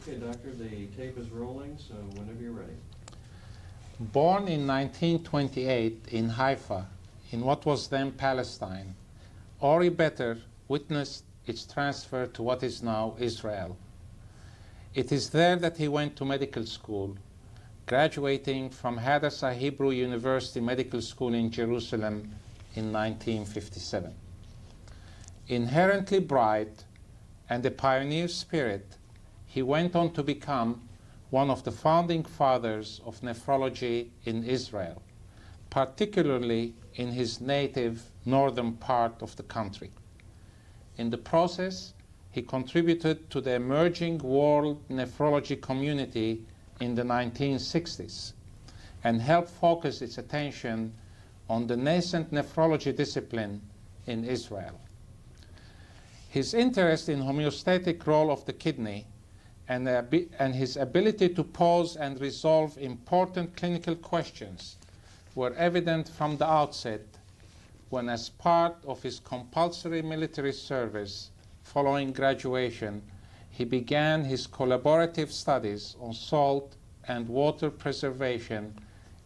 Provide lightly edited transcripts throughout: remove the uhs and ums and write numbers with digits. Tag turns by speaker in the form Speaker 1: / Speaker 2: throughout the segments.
Speaker 1: Okay, doctor, the tape is rolling, so whenever you're ready.
Speaker 2: Born in 1928 in Haifa, in what was then Palestine, Ori Better witnessed its transfer to what is now Israel. It is there that he went to medical school, graduating from Hadassah Hebrew University Medical School in Jerusalem in 1957. Inherently bright and a pioneer spirit, he went on to become one of the founding fathers of nephrology in Israel, particularly in his native northern part of the country. In the process, he contributed to the emerging world nephrology community in the 1960s and helped focus its attention on the nascent nephrology discipline in Israel. His interest in homeostatic role of the kidney and his ability to pose and resolve important clinical questions were evident from the outset when, as part of his compulsory military service following graduation, he began his collaborative studies on salt and water preservation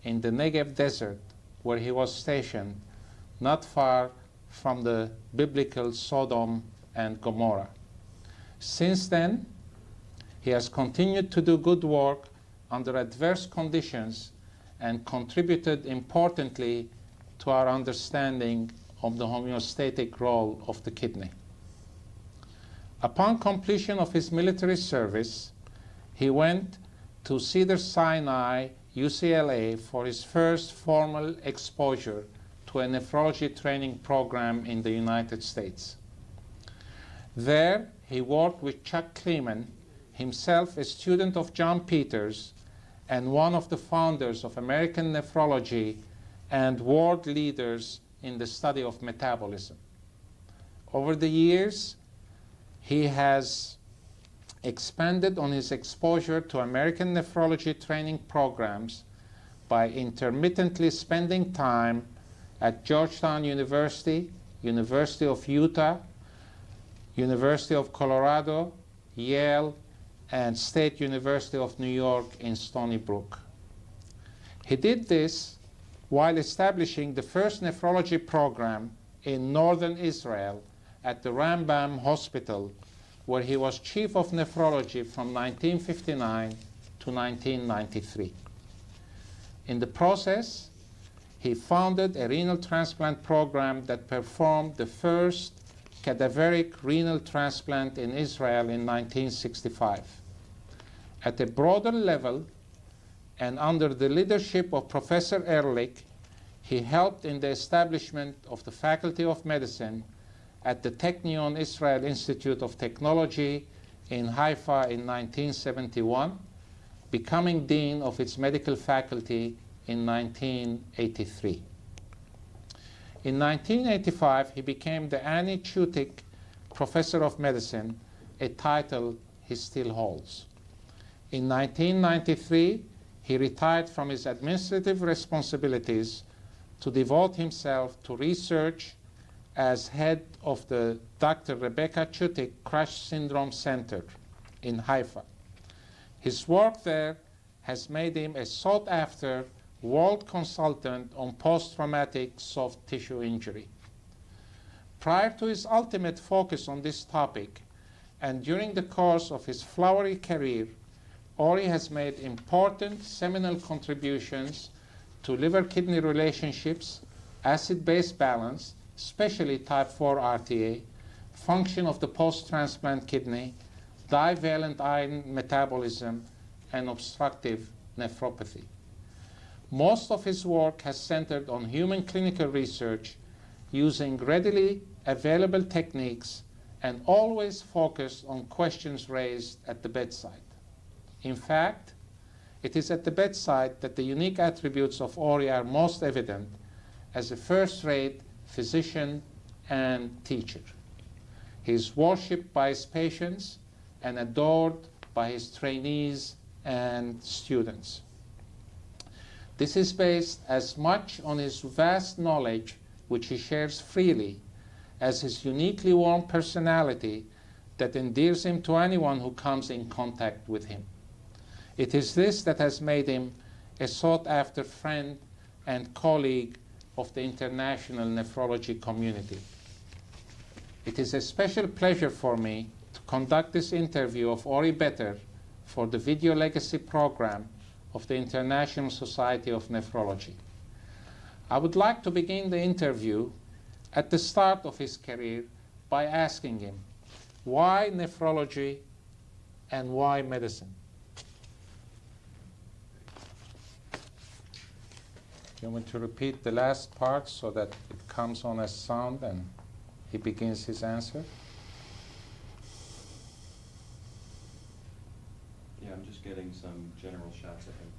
Speaker 2: in the Negev desert, where he was stationed not far from the biblical Sodom and Gomorrah. Since then, he has continued to do good work under adverse conditions and contributed importantly to our understanding of the homeostatic role of the kidney. Upon completion of his military service, he went to Cedars-Sinai, UCLA, for his first formal exposure to a nephrology training program in the United States. There, he worked with Chuck Kleeman, himself a student of John Peters and one of the founders of American nephrology and world leaders in the study of metabolism. Over the years, he has expanded on his exposure to American nephrology training programs by intermittently spending time at Georgetown University, University of Utah, University of Colorado, Yale, and State University of New York in Stony Brook. He did this while establishing the first nephrology program in northern Israel at the Rambam Hospital, where he was chief of nephrology from 1959 to 1993. In the process, he founded a renal transplant program that performed the first cadaveric renal transplant in Israel in 1965. At a broader level, and under the leadership of Professor Ehrlich, he helped in the establishment of the Faculty of Medicine at the Technion Israel Institute of Technology in Haifa in 1971, becoming dean of its medical faculty in 1983. In 1985, he became the Annie Chutik Professor of Medicine, a title he still holds. In 1993, he retired from his administrative responsibilities to devote himself to research as head of the Dr. Rebecca Chutik Crash Syndrome Center in Haifa. His work there has made him a sought-after world consultant on post-traumatic soft tissue injury. Prior to his ultimate focus on this topic, and during the course of his flowery career, Ori has made important seminal contributions to liver-kidney relationships, acid-base balance, especially type 4 RTA, function of the post-transplant kidney, divalent iron metabolism, and obstructive nephropathy. Most of his work has centered on human clinical research using readily available techniques and always focused on questions raised at the bedside. In fact, it is at the bedside that the unique attributes of Ori are most evident as a first-rate physician and teacher. He is worshipped by his patients and adored by his trainees and students. This is based as much on his vast knowledge, which he shares freely, as his uniquely warm personality that endears him to anyone who comes in contact with him. It is this that has made him a sought-after friend and colleague of the international nephrology community. It is a special pleasure for me to conduct this interview of Ori Better for the Video Legacy program of the International Society of Nephrology. I would like to begin the interview at the start of his career by asking him, why nephrology and why medicine? You want me to repeat the last part so that it comes on as sound and he begins his answer?
Speaker 1: Yeah, I'm just getting some general shots of him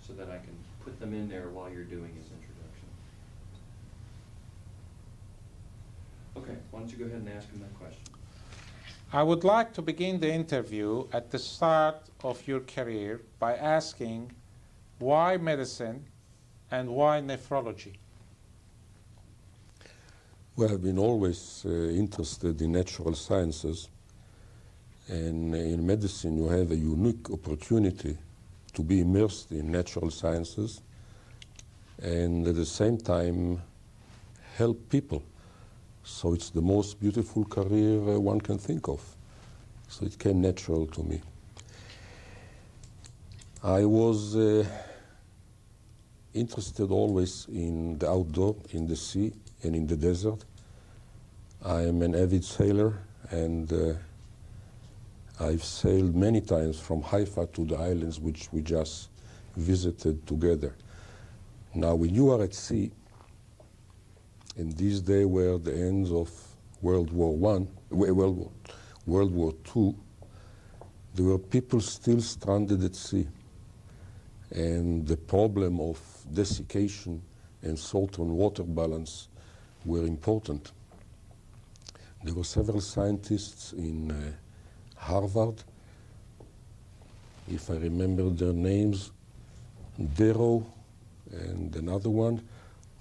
Speaker 1: so that I can put them in there while you're doing his introduction. Okay, why don't you go ahead and ask him that question?
Speaker 2: I would like to begin the interview at the start of your career by asking why medicine and why nephrology?
Speaker 3: Well, I've been always interested in natural sciences, and in medicine you have a unique opportunity to be immersed in natural sciences and at the same time help people. So it's the most beautiful career one can think of. So it came natural to me. I was interested always in the outdoor, in the sea and in the desert. I am an avid sailor, and I've sailed many times from Haifa to the islands which we just visited together. Now, when you are at sea, in these days were the ends of World War II, there were people still stranded at sea. And the problem of desiccation and salt and water balance were important. There were several scientists in Harvard, if I remember their names, Darrow and another one.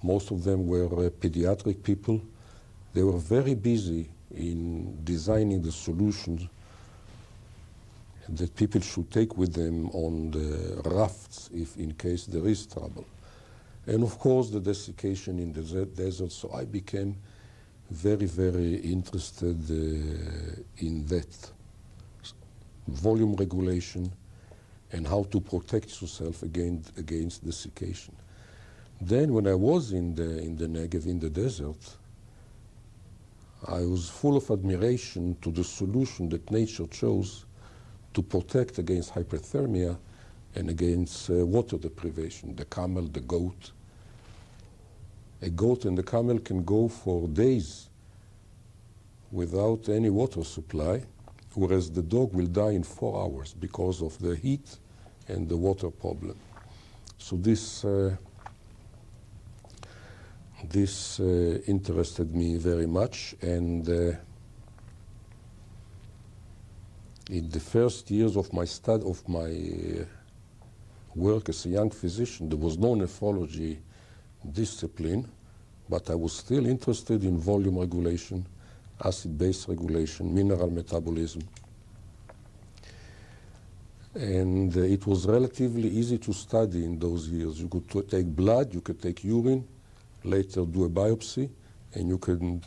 Speaker 3: Most of them were pediatric people. They were very busy in designing the solutions that people should take with them on the rafts if in case there is trouble. And of course the desiccation in the desert, so I became very, very interested in that. Volume regulation and how to protect yourself against desiccation. Then when I was in the Negev, in the desert, I was full of admiration to the solution that nature chose to protect against hyperthermia and against water deprivation. The camel, the goat. A goat and the camel can go for days without any water supply, whereas the dog will die in 4 hours because of the heat and the water problem. So this interested me very much, and in the first years of my work as a young physician, there was no nephrology discipline, but I was still interested in volume regulation, acid-base regulation, mineral metabolism. And it was relatively easy to study in those years. You could take blood, you could take urine, later do a biopsy, and you can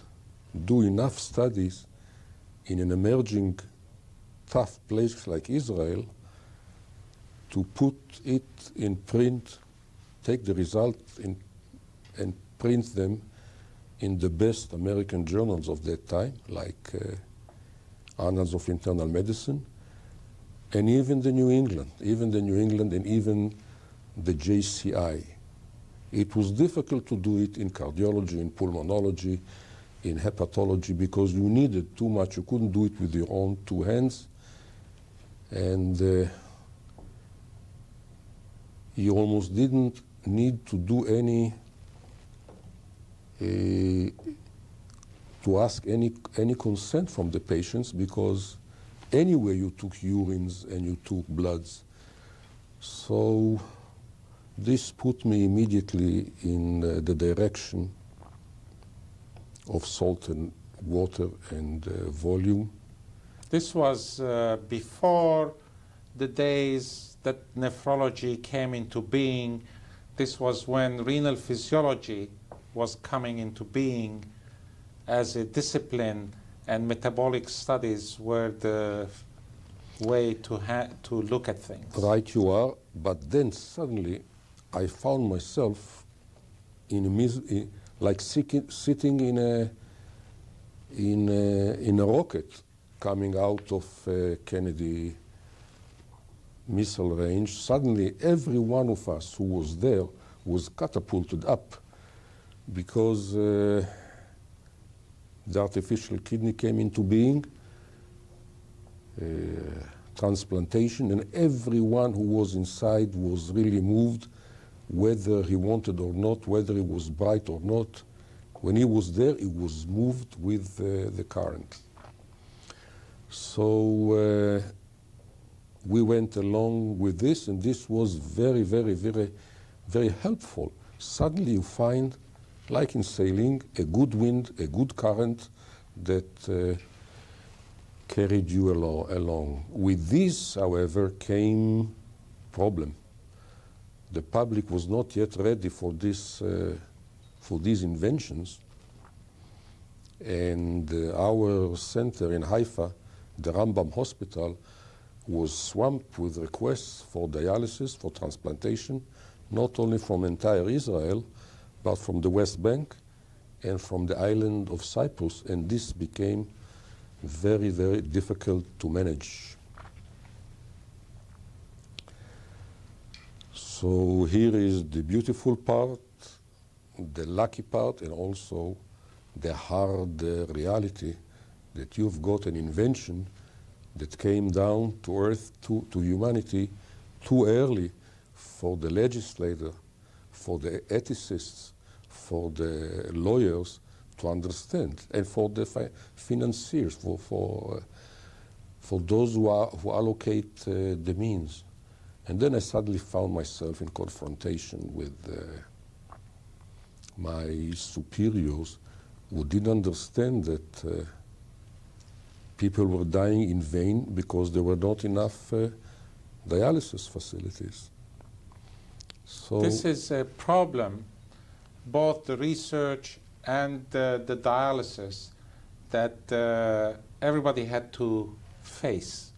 Speaker 3: do enough studies in an emerging tough place like Israel to put it in print, take the results and print them in the best American journals of that time, like Annals of Internal Medicine, and even the New England and even the JCI. It was difficult to do it in cardiology, in pulmonology, in hepatology, because you needed too much. You couldn't do it with your own two hands. And you almost didn't need to do any, to ask any consent from the patients, because anyway you took urines and you took bloods. So this put me immediately in the direction of salt and water and volume.
Speaker 2: This was before the days that nephrology came into being. This was when renal physiology was coming into being as a discipline, and metabolic studies were the way to look at things.
Speaker 3: Right you are, but then suddenly I found myself like sitting in a rocket coming out of Kennedy missile range. Suddenly every one of us who was there was catapulted up because the artificial kidney came into being, transplantation, and everyone who was inside was really moved, whether he wanted or not, whether he was bright or not. When he was there, he was moved with the current. So we went along with this, and this was very, very, very, very helpful. Suddenly you find, like in sailing, a good wind, a good current that carried you along. With this, however, came problem. The public was not yet ready for this, for these inventions, and our center in Haifa, the Rambam Hospital, was swamped with requests for dialysis, for transplantation, not only from entire Israel, but from the West Bank and from the island of Cyprus, and this became very, very difficult to manage. So here is the beautiful part, the lucky part, and also the hard reality that you've got an invention that came down to earth, to humanity, too early for the legislator, for the ethicists, for the lawyers to understand, and for the financiers, for those who allocate the means. And then I suddenly found myself in confrontation with my superiors, who didn't understand that people were dying in vain because there were not enough dialysis facilities. So
Speaker 2: this is a problem, both the research and the dialysis, that everybody had to face.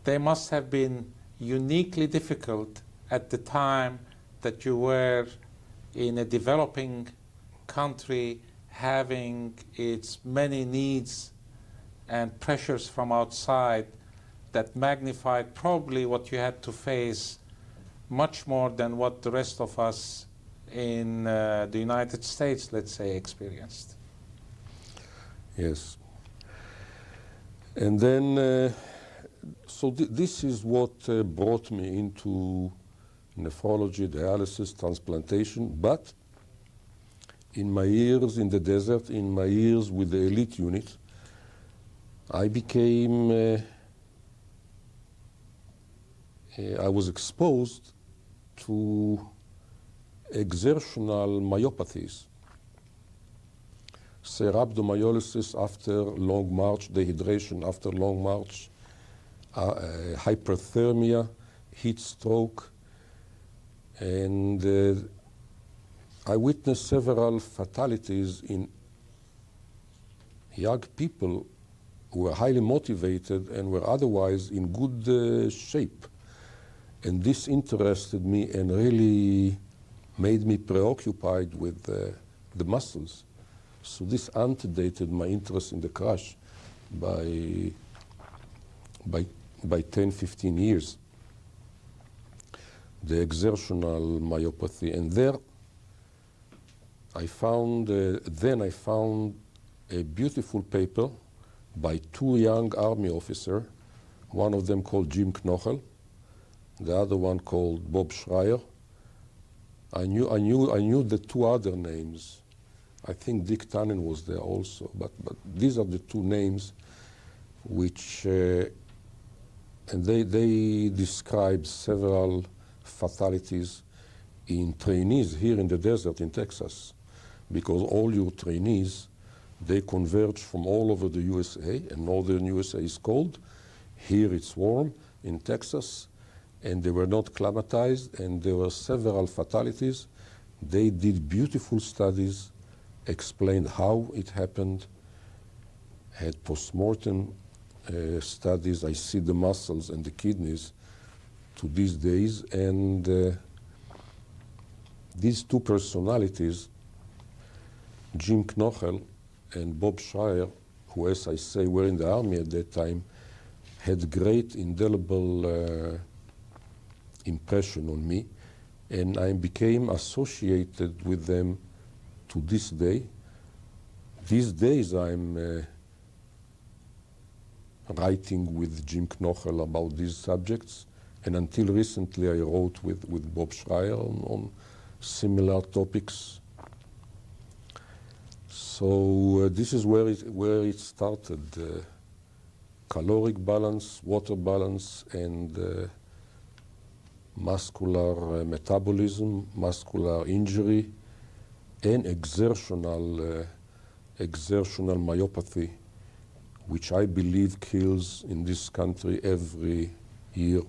Speaker 2: They must have been uniquely difficult at the time that you were in a developing country, having its many needs and pressures from outside that magnified probably what you had to face much more than what the rest of us in the United States, let's say, experienced.
Speaker 3: Yes. And then, so this is what brought me into nephrology, dialysis, transplantation, but in my years in the desert, in my years with the elite unit, I became, I was exposed to exertional myopathies, say rhabdomyolysis after long march, dehydration after long march, hyperthermia, heat stroke, and I witnessed several fatalities in young people who were highly motivated and were otherwise in good shape. And this interested me and really made me preoccupied with the muscles. So this antedated my interest in the crash by 10, 15 years. The exertional myopathy. And there I found, then I found a beautiful paper by two young army officers, one of them called Jim Knochel, the other one called Bob Schreier. I knew the two other names. I think Dick Tannen was there also, but these are the two names which, and they described several fatalities in trainees here in the desert in Texas, because all your trainees They converged from all over the USA, and northern USA is cold. Here it's warm in Texas, and they were not climatized, and there were several fatalities. They did beautiful studies, explained how it happened, had postmortem studies. I see the muscles and the kidneys to these days, and these two personalities, Jim Knochel and Bob Schreier, who, as I say, were in the army at that time, had great indelible impression on me, and I became associated with them to this day. These days I'm writing with Jim Knochel about these subjects, and until recently I wrote with Bob Schreier on similar topics. So this is where it started. Caloric balance, water balance, and muscular metabolism, muscular injury, and exertional myopathy, which I believe kills in this country every year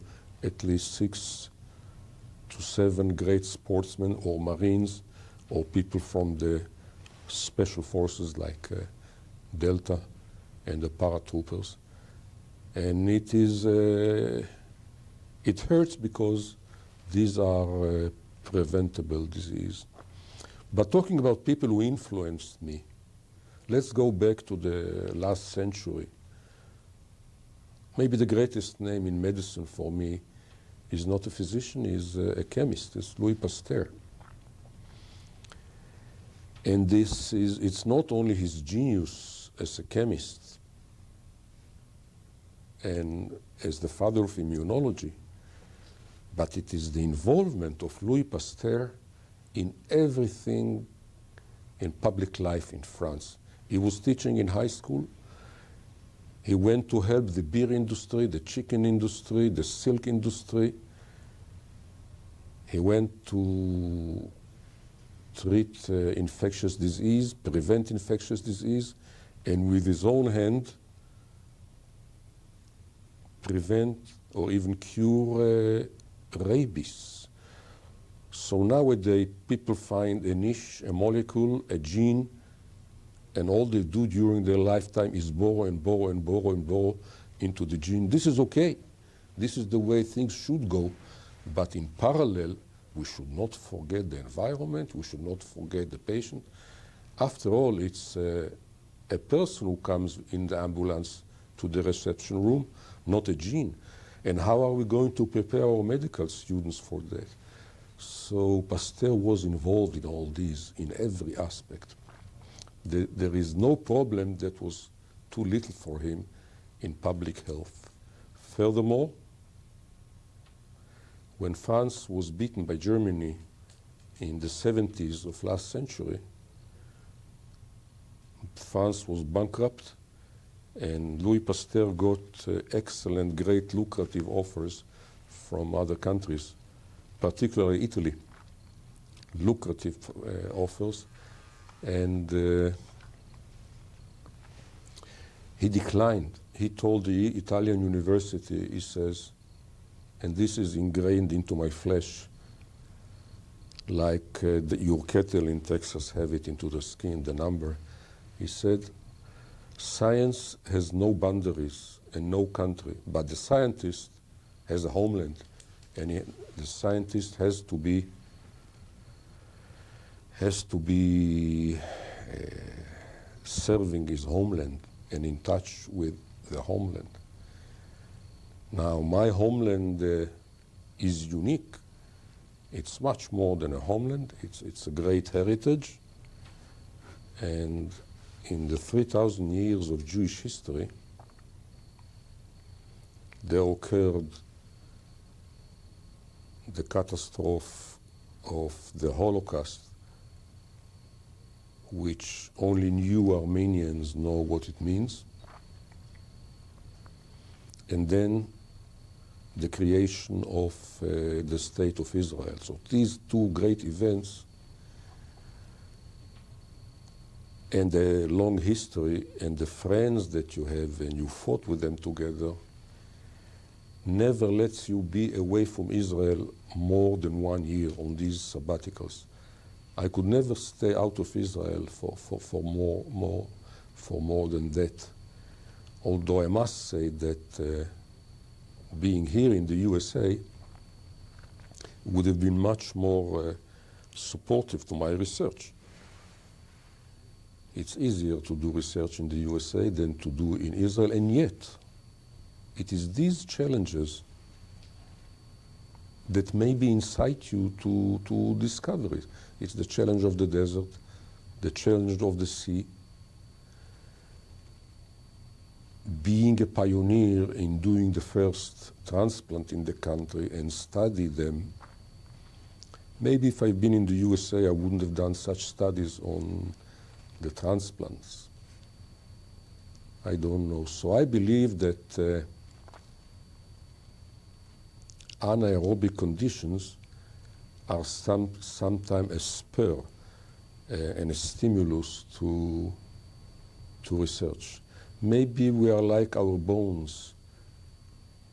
Speaker 3: at least 6 to 7 great sportsmen or Marines or people from the special forces like Delta and the paratroopers. And it is, it hurts because these are preventable disease. But talking about people who influenced me, let's go back to the last century. Maybe the greatest name in medicine for me is not a physician, is a chemist, it's Louis Pasteur. And this is, it's not only his genius as a chemist and as the father of immunology, but it is the involvement of Louis Pasteur in everything in public life in France. He was teaching in high school. He went to help the beer industry, the chicken industry, the silk industry. He went to treat infectious disease, prevent infectious disease, and with his own hand prevent or even cure rabies. So nowadays people find a niche, a molecule, a gene, and all they do during their lifetime is borrow and borrow and borrow and borrow into the gene. This is okay. This is the way things should go. But in parallel, we should not forget the environment. We should not forget the patient. After all, it's a person who comes in the ambulance to the reception room, not a gene. And how are we going to prepare our medical students for that? So Pasteur was involved in all these, in every aspect. There is no problem that was too little for him in public health. Furthermore, when France was beaten by Germany in the 70s of last century, France was bankrupt, and Louis Pasteur got excellent, great, lucrative offers from other countries, particularly Italy, lucrative offers. And he declined. He told the Italian university, he says, and this is ingrained into my flesh, like your kettle in Texas have it into the skin, the number. He said, science has no boundaries and no country, but the scientist has a homeland, and the scientist has to be serving his homeland and in touch with the homeland. Now, my homeland is unique. It's much more than a homeland. It's a great heritage. And in the 3,000 years of Jewish history, there occurred the catastrophe of the Holocaust, which only new Armenians know what it means. And then the creation of the State of Israel. So these two great events and the long history and the friends that you have and you fought with them together never lets you be away from Israel more than 1 year on these sabbaticals. I could never stay out of Israel for more than that. Although I must say that being here in the USA would have been much more supportive to my research. It's easier to do research in the USA than to do in Israel, and yet it is these challenges that maybe incite you to discover it. It's the challenge of the desert, the challenge of the sea, being a pioneer in doing the first transplant in the country and study them. Maybe if I'd been in the USA, I wouldn't have done such studies on the transplants. I don't know. So I believe that anaerobic conditions are sometimes a spur and a stimulus to research. Maybe we are like our bones.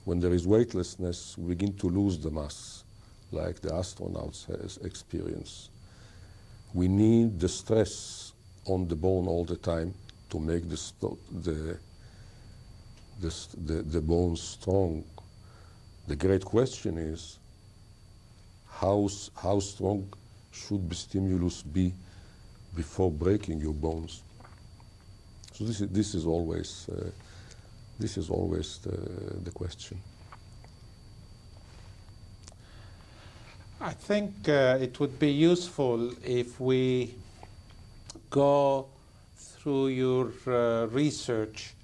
Speaker 3: When there is weightlessness, we begin to lose the mass, like the astronauts has experienced. We need the stress on the bone all the time to make the bone strong. The great question is, how strong should the stimulus be before breaking your bones? So this is always the question.
Speaker 2: I think it would be useful if we go through your research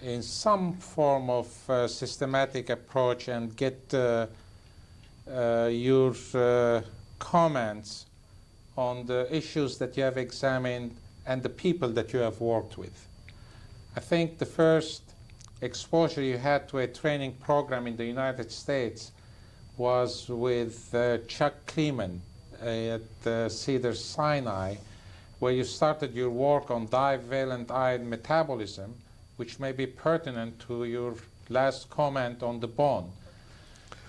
Speaker 2: in some form of systematic approach and get your comments on the issues that you have examined and the people that you have worked with. I think the first exposure you had to a training program in the United States was with Chuck Kleeman at Cedars-Sinai, where you started your work on divalent iron metabolism, which may be pertinent to your last comment on the bone.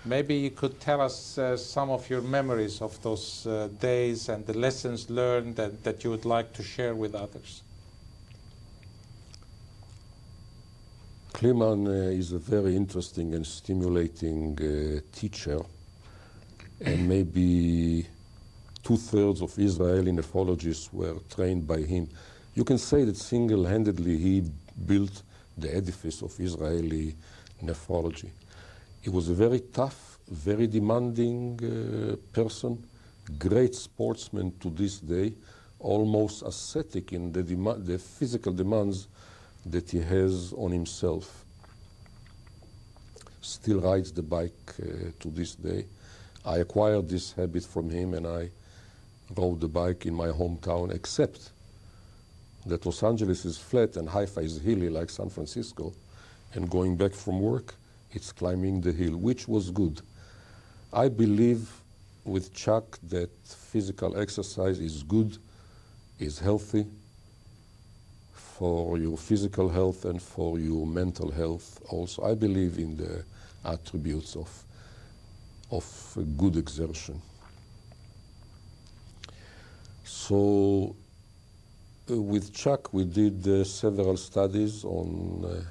Speaker 2: Maybe you could tell us some of your memories of those days and the lessons learned that you would like to share with others.
Speaker 3: Kleeman is a very interesting and stimulating teacher, and maybe 2/3 of Israeli nephrologists were trained by him. You can say that single-handedly he built the edifice of Israeli nephrology. He was a very tough, very demanding person, great sportsman to this day, almost ascetic in the physical demands that he has on himself. Still rides the bike to this day. I acquired this habit from him, and I rode the bike in my hometown, except that Los Angeles is flat and Haifa is hilly like San Francisco, and going back from work, it's climbing the hill, which was good. I believe with Chuck that physical exercise is good, is healthy for your physical health and for your mental health also. I believe in the attributes of good exertion. So with Chuck we did several studies on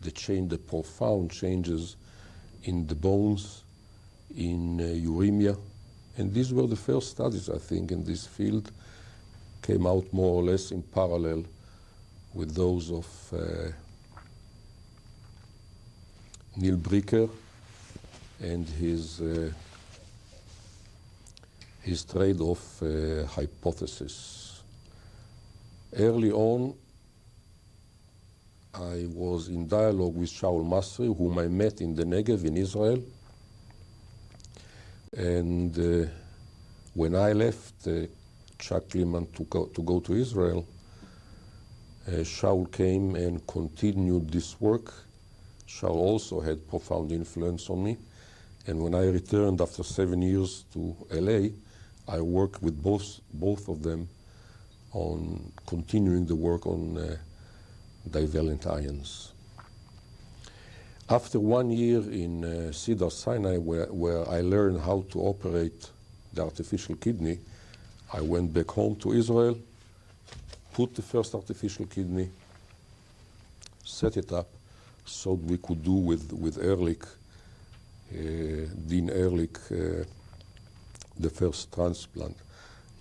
Speaker 3: the profound changes in the bones, in uremia, and these were the first studies, I think, in this field. Came out more or less in parallel with those of Neil Bricker and his trade-off hypothesis. Early on, I was in dialogue with Shaul Masri, whom I met in the Negev in Israel. And when I left Chuck Kleeman to go to Israel, Shaul came and continued this work. Shaul also had profound influence on me. And when I returned after 7 years to LA, I worked with both of them on continuing the work on divalent ions. After 1 year in Cedar Sinai, where I learned how to operate the artificial kidney, I went back home to Israel, put the first artificial kidney, set it up so we could do with Ehrlich, Dean Ehrlich, the first transplant.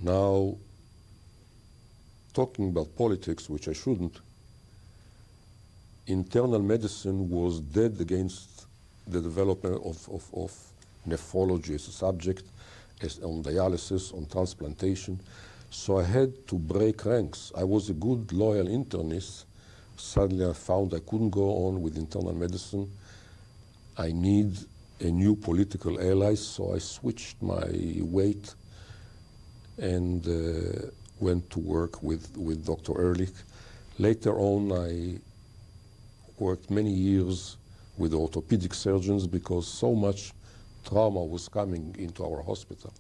Speaker 3: Now, talking about politics, which I shouldn't, internal medicine was dead against the development of nephrology as a subject, as on dialysis, on transplantation. So I had to break ranks. I was a good, loyal internist. Suddenly I found I couldn't go on with internal medicine. I need a new political ally, so I switched my weight and went to work with Dr. Ehrlich. Later on, I worked many years with orthopedic surgeons because so much trauma was coming into our hospital.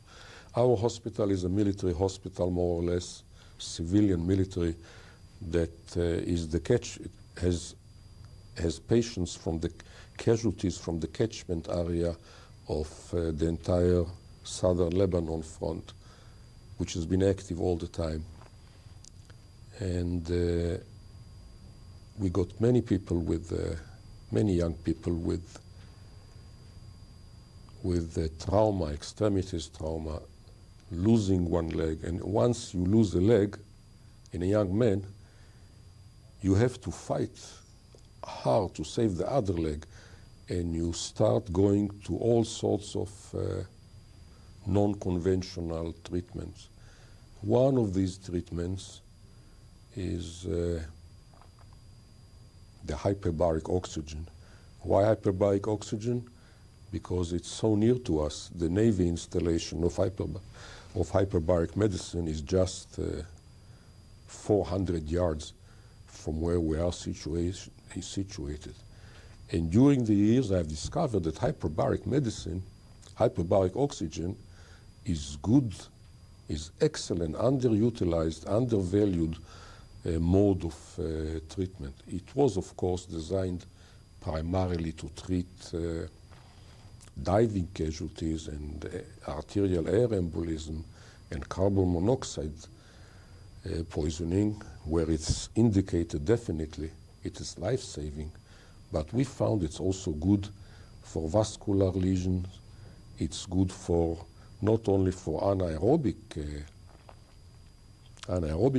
Speaker 3: Our hospital is a military hospital, more or less, civilian military, that has patients from the casualties from the catchment area of the entire southern Lebanon front, which has been active all the time. And we got many people many young people with trauma, extremities trauma, losing one leg. And once you lose a leg in a young man, you have to fight hard to save the other leg, and you start going to all sorts of non-conventional treatments. One of these treatments is the hyperbaric oxygen. Why hyperbaric oxygen? Because it's so near to us. The Navy installation of hyperbaric medicine is just 400 yards from where we are situated. And during the years, I've discovered that hyperbaric medicine, hyperbaric oxygen, is good, is excellent, underutilized, undervalued mode of treatment. It was, of course, designed primarily to treat diving casualties and arterial air embolism and carbon monoxide poisoning, where it's indicated definitely it is life-saving. But we found it's also good for vascular lesions. It's good for not only for anaerobic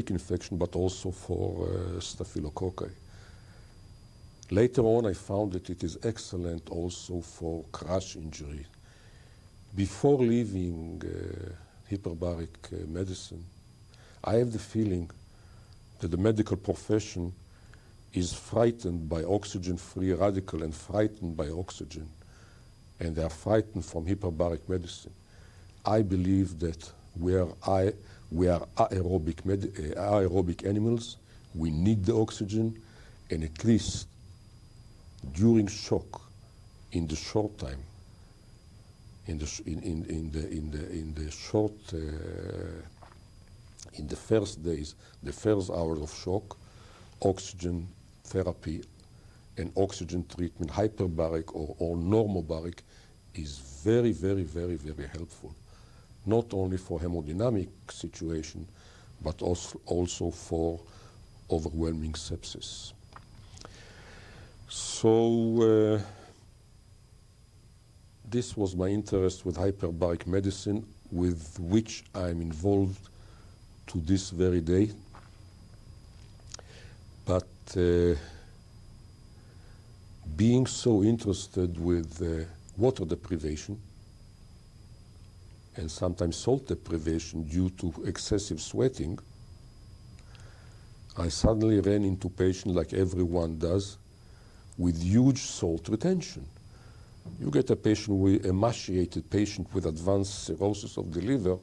Speaker 3: infection, but also for staphylococci. Later on, I found that it is excellent also for crash injury. Before leaving hyperbaric medicine, I have the feeling that the medical profession is frightened by oxygen-free radical and frightened by oxygen, and they are frightened from hyperbaric medicine. I believe that we are aerobic animals. We need the oxygen, and at least during shock, in the short time, in the first days, the first hours of shock, oxygen therapy and oxygen treatment, hyperbaric or normobaric, is very, very, very, very helpful. Not only for hemodynamic situation, but also for overwhelming sepsis. So this was my interest with hyperbaric medicine, with which I'm involved to this very day. But being so interested with water deprivation and sometimes salt deprivation due to excessive sweating, I suddenly ran into patients, like everyone does, with huge salt retention. You get a patient, emaciated patient with advanced cirrhosis of the liver.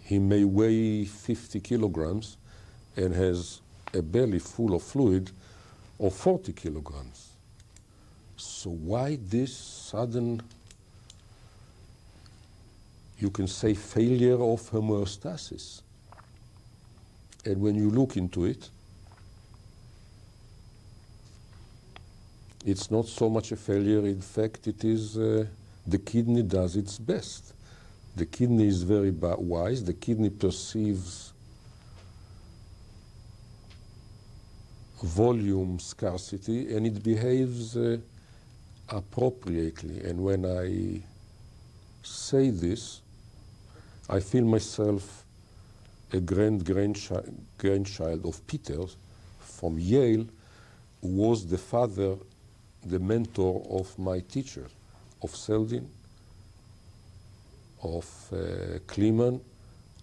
Speaker 3: He may weigh 50 kilograms and has a belly full of fluid of 40 kilograms. So why this sudden, you can say, failure of homeostasis? And when you look into it, it's not so much a failure. In fact, it is the kidney does its best. The kidney is very wise. The kidney perceives volume scarcity, and it behaves appropriately. And when I say this, I feel myself a grandchild of Peters from Yale, who was the father, the mentor of my teacher, of Seldin, of Kleeman,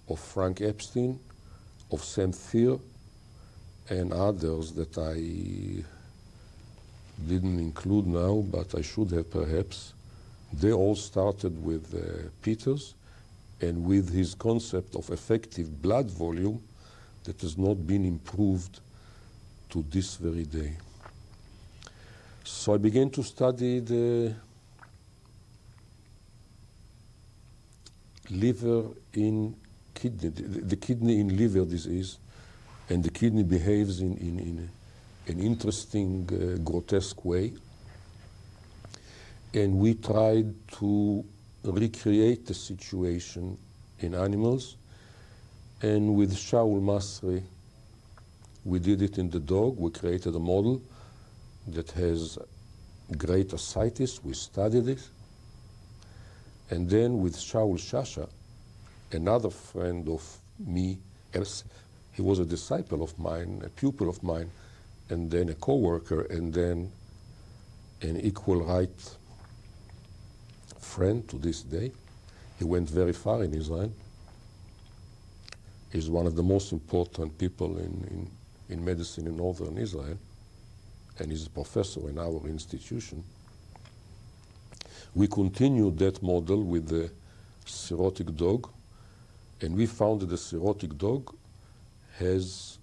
Speaker 3: of Frank Epstein, of Sam Thier, and others that I didn't include now, but I should have perhaps. They all started with Peters and with his concept of effective blood volume that has not been improved to this very day. So I began to study the liver in kidney, the kidney in liver disease, and the kidney behaves in an interesting, grotesque way. And we tried to recreate the situation in animals. And with Shaul Masri, we did it in the dog. We created a model that has great ascites. We studied it. And then with Shaul Shasha, another friend of me, he was a disciple of mine, a pupil of mine, and then a co-worker, and then an equal right friend to this day. He went very far in Israel. He's one of the most important people in medicine in northern Israel, and he's a professor in our institution. We continued that model with the cirrhotic dog, and we found that the cirrhotic dog has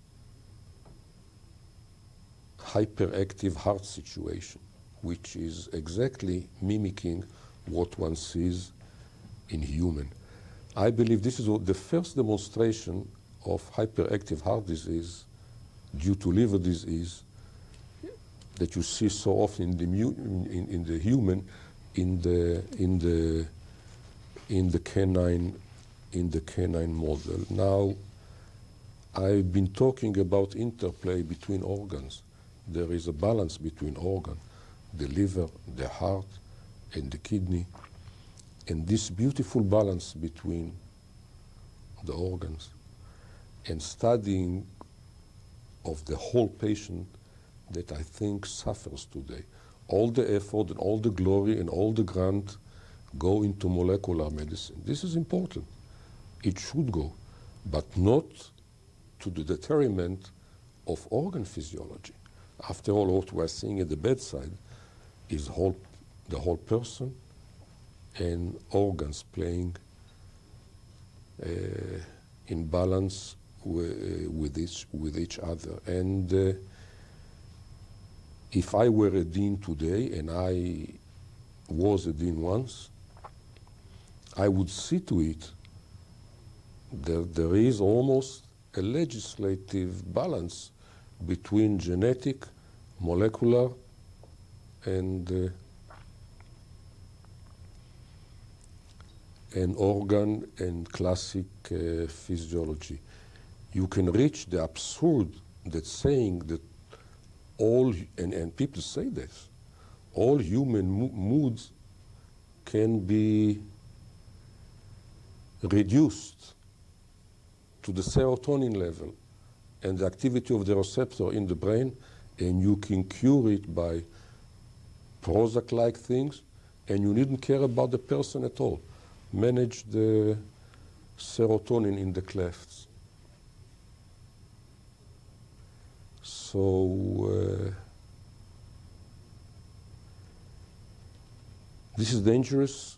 Speaker 3: hyperactive heart situation, which is exactly mimicking what one sees in human. I believe this is the first demonstration of hyperactive heart disease due to liver disease that you see so often in the human, in the canine model. Now, I've been talking about interplay between organs. There is a balance between organs, the liver, the heart, and the kidney. And this beautiful balance between the organs and studying of the whole patient that I think suffers today. All the effort and all the glory and all the grant go into molecular medicine. This is important. It should go, but not to the detriment of organ physiology. After all, what we're seeing at the bedside is the whole person and organs playing in balance with each other. And if I were a dean today, and I was a dean once, I would see to it that there is almost a legislative balance between genetic, molecular, and organ and classic physiology. You can reach the absurd that saying that all, and people say this, all human moods can be reduced to the serotonin level and the activity of the receptor in the brain, and you can cure it by Prozac-like things, and you needn't care about the person at all. Manage the serotonin in the clefts. So this is dangerous,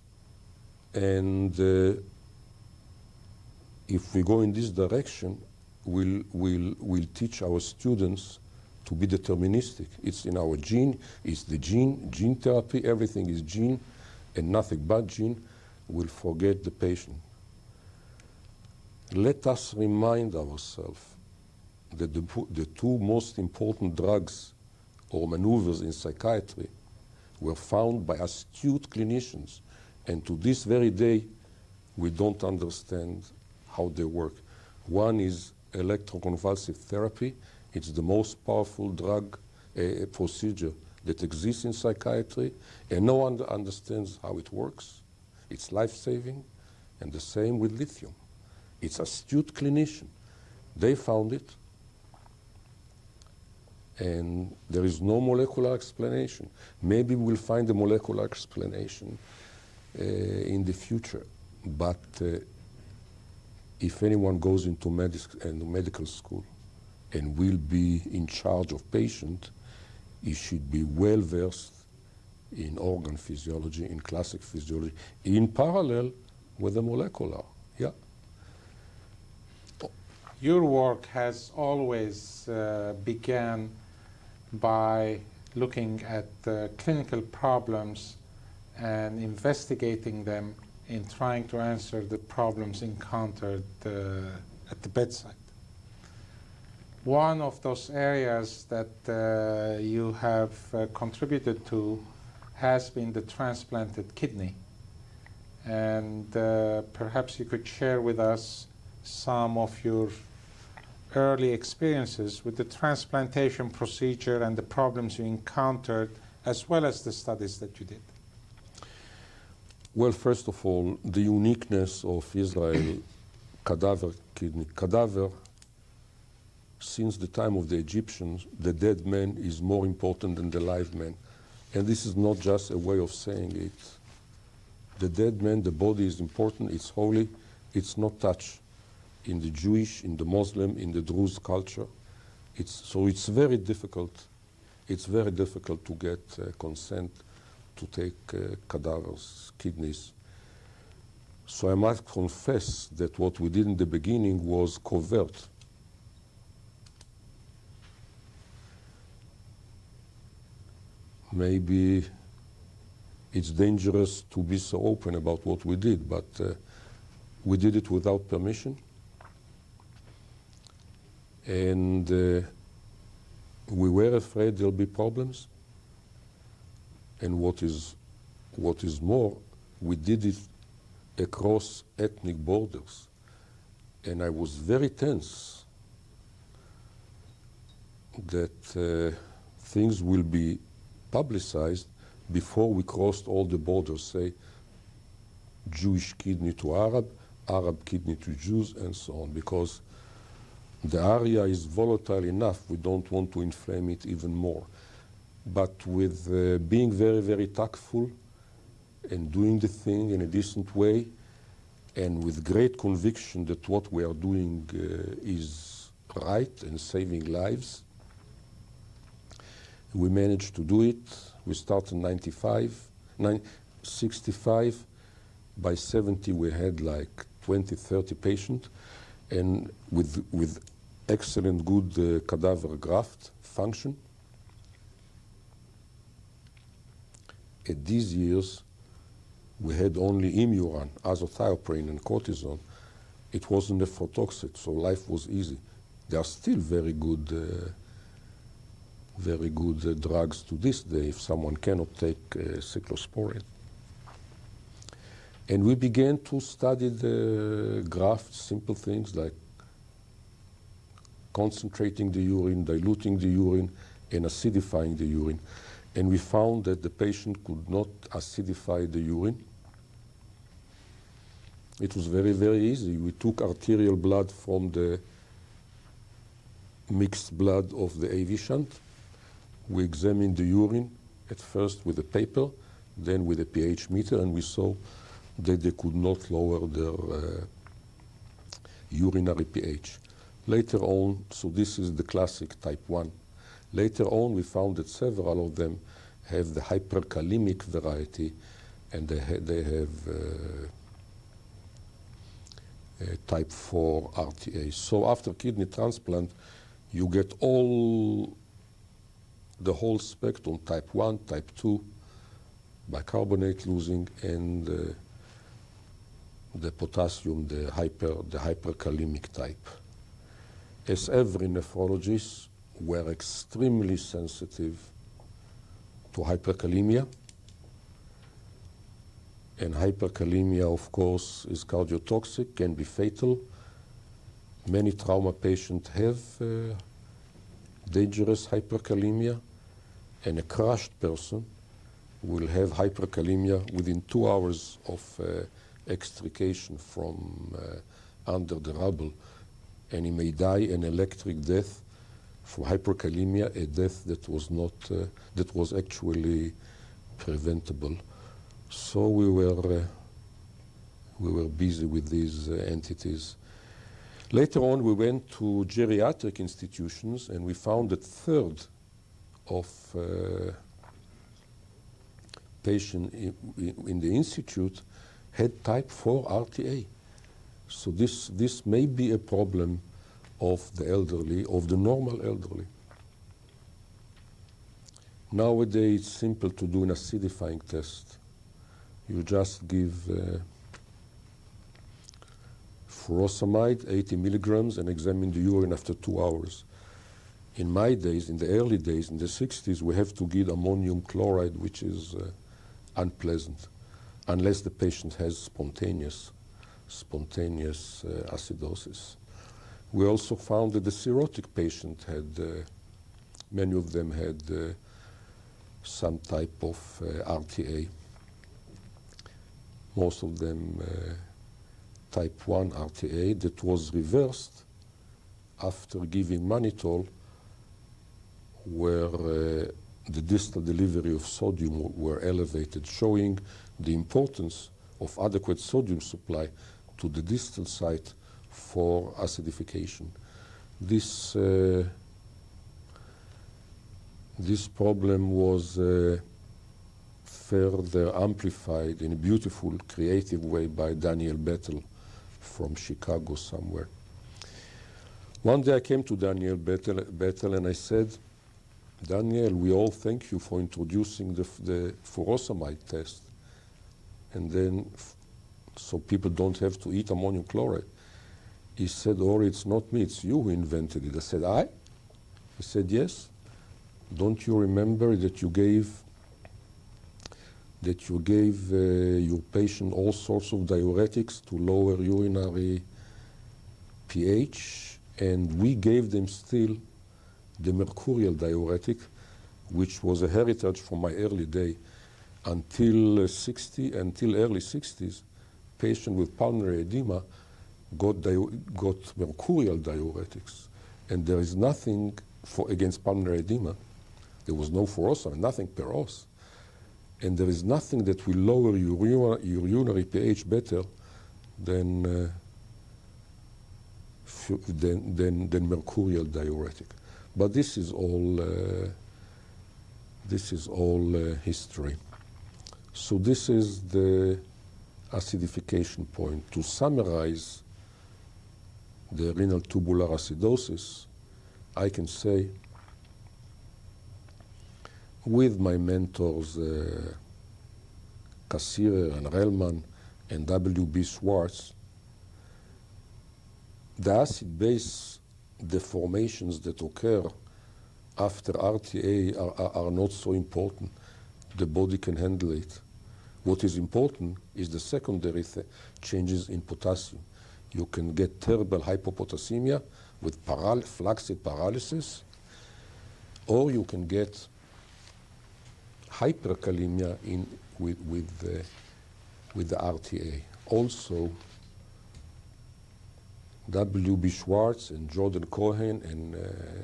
Speaker 3: and if we go in this direction, we'll teach our students to be deterministic. It's in our gene, it's the gene therapy, everything is gene and nothing but gene. We'll forget the patient. Let us remind ourselves that the two most important drugs or maneuvers in psychiatry were found by astute clinicians, and to this very day we don't understand how they work. One is electroconvulsive therapy. It's the most powerful drug procedure that exists in psychiatry, and no one understands how it works. It's life-saving, and the same with lithium. It's astute clinician. They found it, and there is no molecular explanation. Maybe we'll find a molecular explanation in the future, but if anyone goes into medical school and will be in charge of patient, he should be well versed in organ physiology, in classic physiology, in parallel with the molecular. Yeah.
Speaker 2: Your work has always began by looking at clinical problems and investigating them in trying to answer the problems encountered at the bedside. One of those areas that you have contributed to has been the transplanted kidney. And perhaps you could share with us some of your early experiences with the transplantation procedure and the problems you encountered, as well as the studies that you did.
Speaker 3: Well, first of all, the uniqueness of Israel cadaver kidney. Cadaver, since the time of the Egyptians, the dead man is more important than the live man. And this is not just a way of saying it. The dead man, the body is important, it's holy, it's not touched in the Jewish, in the Muslim, in the Druze culture. So it's very difficult. It's very difficult to get consent to take cadavers, kidneys. So I must confess that what we did in the beginning was covert. Maybe it's dangerous to be so open about what we did, but we did it without permission. And we were afraid there'll be problems. And what is more, we did it across ethnic borders. And I was very tense that things will be publicized before we crossed all the borders, say Jewish kidney to Arab, Arab kidney to Jews, and so on, because the area is volatile enough. We don't want to inflame it even more. But with being very, very tactful and doing the thing in a decent way, and with great conviction that what we are doing is right and saving lives, we managed to do it. We started in 65. By 70, we had like 20, 30 patients, and with excellent, good cadaver graft function. At these years, we had only Imuran, azathioprine, and cortisone. It wasn't nephrotoxic, so life was easy. They are still very good drugs to this day if someone cannot take cyclosporine. And we began to study the grafts, simple things like concentrating the urine, diluting the urine, and acidifying the urine. And we found that the patient could not acidify the urine. It was very, very easy. We took arterial blood from the mixed blood of the AV shunt. We examined the urine at first with a paper, then with a pH meter, and we saw that they could not lower their urinary pH. Later on, so this is the classic type 1. Later on, we found that several of them have the hyperkalemic variety, and they have type 4 RTA. So after kidney transplant, you get the whole spectrum, type 1, type 2, bicarbonate losing, and the potassium, the hyperkalemic type. as every nephrologist, were extremely sensitive to hyperkalemia. And hyperkalemia, of course, is cardiotoxic, can be fatal. Many trauma patients have dangerous hyperkalemia, and a crushed person will have hyperkalemia within 2 hours of extrication from under the rubble, and he may die an electric death from hyperkalemia, a death that was not that was actually preventable. So we were busy with these entities. Later on, we went to geriatric institutions, and we found that third of patients in the institute had type 4 RTA. So this may be a problem of the elderly, of the normal elderly. Nowadays, it's simple to do an acidifying test. You just give furosemide, 80 milligrams, and examine the urine after 2 hours. In my days, in the early days, in the 60s, we have to give ammonium chloride, which is unpleasant, unless the patient has spontaneous acidosis. We also found that the cirrhotic patient had, many of them had some type of RTA. Most of them type 1 RTA that was reversed after giving mannitol, where the distal delivery of sodium were elevated, showing the importance of adequate sodium supply to the distal site for acidification. This problem was further amplified in a beautiful, creative way by Daniel Bettel from Chicago somewhere. One day I came to Daniel Bettel and I said, Daniel, we all thank you for introducing the furosemide test, and then so people don't have to eat ammonium chloride. He said, Ori, it's not me, it's you who invented it. I said, I? He said, yes. Don't you remember that you gave your patient all sorts of diuretics to lower urinary pH, and we gave them still the mercurial diuretic, which was a heritage from my early day. Until early 60s, patient with pulmonary edema got mercurial diuretics, and there is nothing against pulmonary edema. There was no furosemide, nothing peros, and there is nothing that will lower your urinary pH better than mercurial diuretic. But this is all history. So this is the acidification point. To summarize the renal tubular acidosis, I can say, with my mentors, Kassirer and Relman and W.B. Schwartz, the acid-base deformations that occur after RTA are not so important. The body can handle it. What is important is the secondary changes in potassium. You can get terrible hypopotassemia with flaccid paralysis, or you can get hyperkalemia with the RTA. Also, W.B. Schwartz and Jordan Cohen and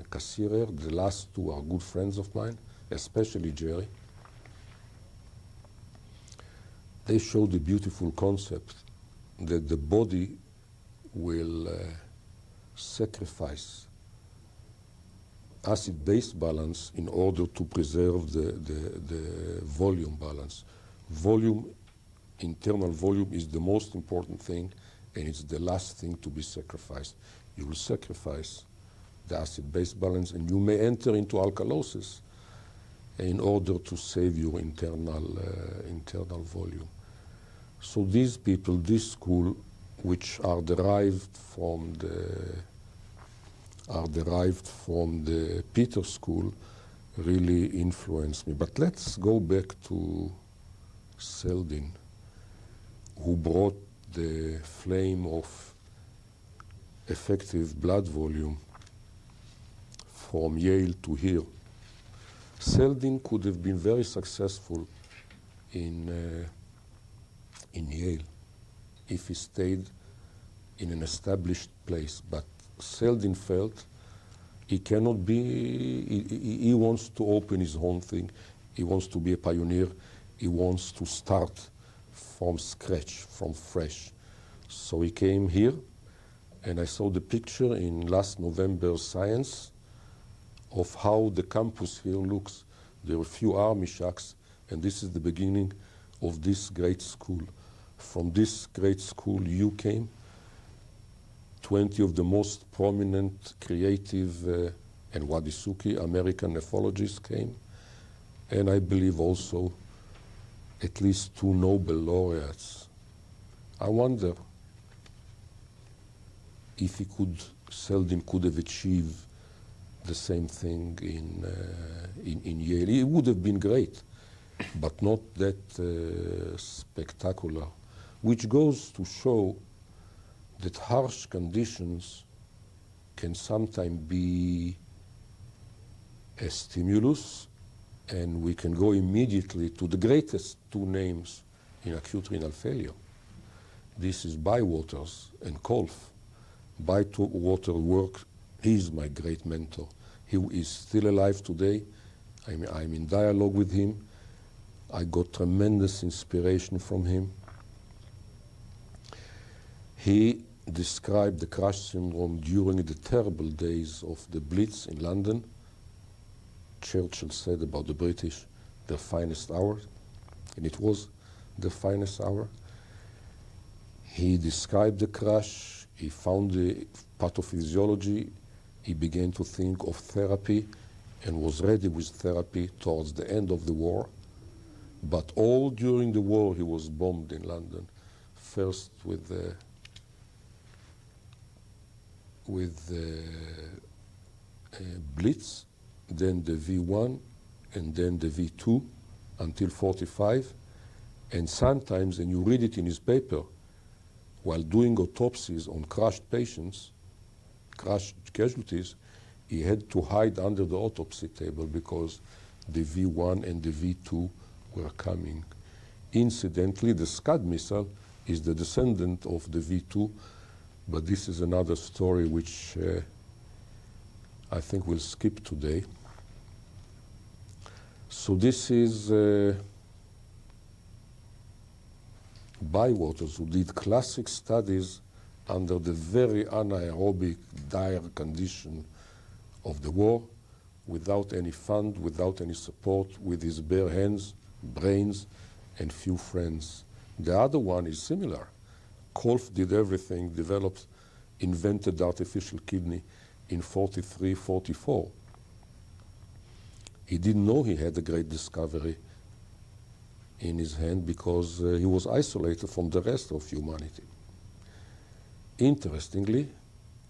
Speaker 3: Kassirer, the last two are good friends of mine, especially Jerry. They showed a beautiful concept that the body will sacrifice acid-base balance in order to preserve the volume balance. Internal volume is the most important thing, and it's the last thing to be sacrificed. You will sacrifice the acid-base balance, and you may enter into alkalosis in order to save your internal volume. So these people, this school, which are derived from the are derived from the Peter School really influenced me. But let's go back to Seldin, who brought the flame of effective blood volume from Yale to here. Seldin could have been very successful in Yale if he stayed in an established place, but Seldin felt he cannot be, he wants to open his own thing, he wants to be a pioneer, he wants to start from scratch, from fresh. So he came here, and I saw the picture in last November's Science of how the campus here looks. There are a few army shacks, and this is the beginning of this great school. From this great school you came, 20 of the most prominent, creative, and Wadisuki American nephrologists came, and I believe also at least 2 Nobel laureates. I wonder if Seldin could have achieved the same thing in Yale. It would have been great, but not that spectacular, which goes to show that harsh conditions can sometimes be a stimulus, and we can go immediately to the greatest 2 names in acute renal failure. This is Bywaters and Kolff. Bywater work, he is my great mentor. He is still alive today. I'm in dialogue with him. I got tremendous inspiration from him. He described the crash syndrome during the terrible days of the Blitz in London. Churchill said about the British, their finest hour, and it was the finest hour. He described the crash, he found the pathophysiology, he began to think of therapy and was ready with therapy towards the end of the war. But all during the war he was bombed in London, first with the Blitz, then the V1, and then the V2 until 45. And sometimes, and you read it in his paper, while doing autopsies on crushed patients, crushed casualties, he had to hide under the autopsy table because the V1 and the V2 were coming. Incidentally, the Scud missile is the descendant of the V2, but this is another story which I think we'll skip today. So this is Bywaters, who did classic studies under the very anaerobic, dire condition of the war, without any fund, without any support, with his bare hands, brains, and few friends. The other one is similar. Kolff did everything, developed, invented the artificial kidney in 43, 44. He didn't know he had a great discovery in his hand because he was isolated from the rest of humanity. Interestingly,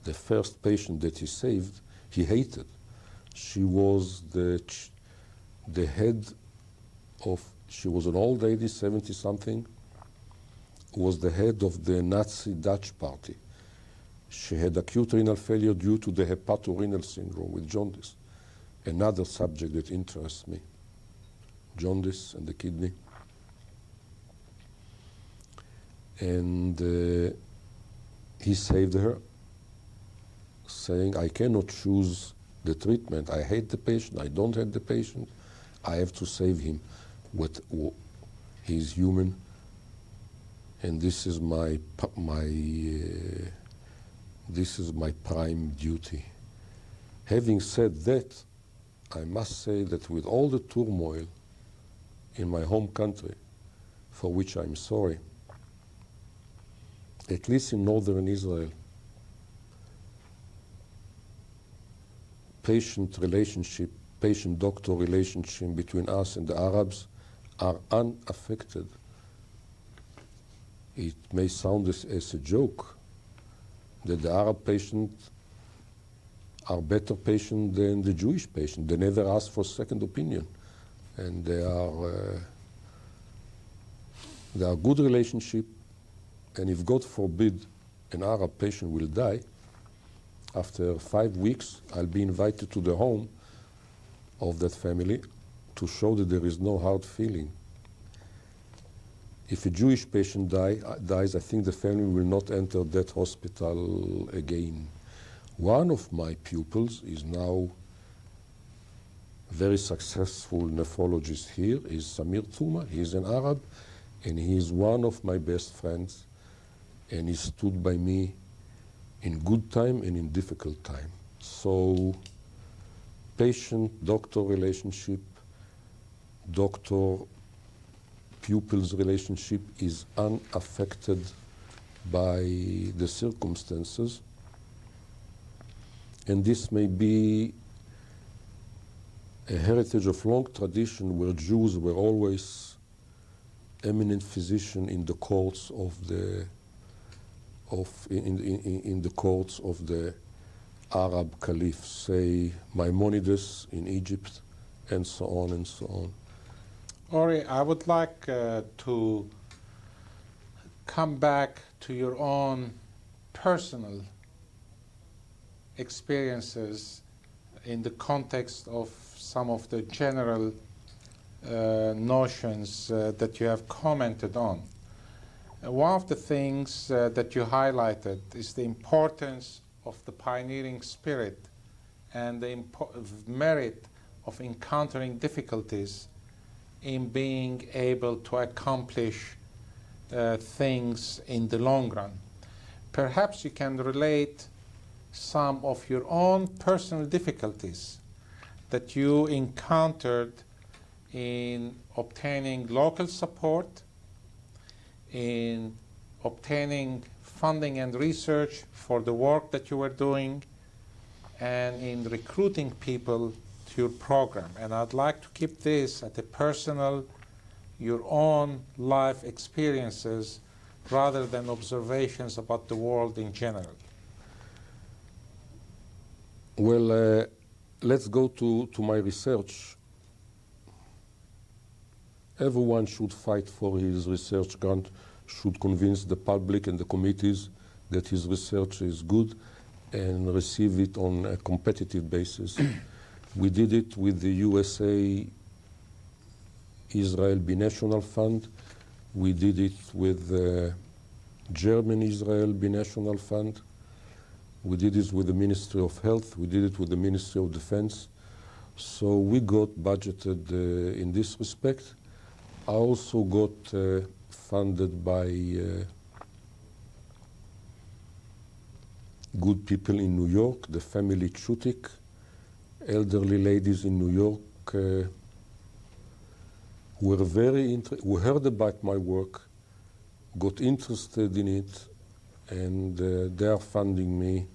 Speaker 3: the first patient that he saved, he hated. She was the head of, she was an old lady, 70-something, was the head of the Nazi Dutch party. She had acute renal failure due to the hepatorenal syndrome with jaundice, another subject that interests me, jaundice and the kidney. And he saved her, saying, I cannot choose the treatment. I hate the patient, I don't hate the patient, I have to save him. He's human, and this is my prime duty. Having said that, I must say that with all the turmoil in my home country, for which I'm sorry, at least in northern Israel, patient-doctor relationship between us and the Arabs are unaffected. It may sound as a joke that the Arab patients are better patients than the Jewish patient. They never ask for second opinion, and they are good relationship. And if God forbid an Arab patient will die, after 5 weeks, I'll be invited to the home of that family to show that there is no hard feeling. If a Jewish patient dies, I think the family will not enter that hospital again. One of my pupils is now very successful nephrologist here, is Samir Tuma. He's an Arab, and he's one of my best friends, and he stood by me in good time and in difficult time. So patient-doctor relationship, doctor-pupils relationship is unaffected by the circumstances. And this may be a heritage of long tradition where Jews were always eminent physicians in the courts of the in the courts of the Arab caliphs, say Maimonides in Egypt, and so on and so on.
Speaker 2: Ori, I would like to come back to your own personal experiences in the context of some of the general notions that you have commented on. One of the things that you highlighted is the importance of the pioneering spirit and the merit of encountering difficulties in being able to accomplish things in the long run. Perhaps you can relate some of your own personal difficulties that you encountered in obtaining local support, in obtaining funding and research for the work that you were doing, and in recruiting people to your program. And I'd like to keep this at a personal, your own life experiences, rather than observations about the world in general.
Speaker 3: Well, let's go to my research. Everyone should fight for his research grant, should convince the public and the committees that his research is good and receive it on a competitive basis. We did it with the USA Israel Binational Fund. We did it with the German Israel Binational Fund. We did it with the Ministry of Health. We did it with the Ministry of Defense. So we got budgeted in this respect. I also got funded by good people in New York, the family Chutik, elderly ladies in New York who were who heard about my work, got interested in it, and they are funding me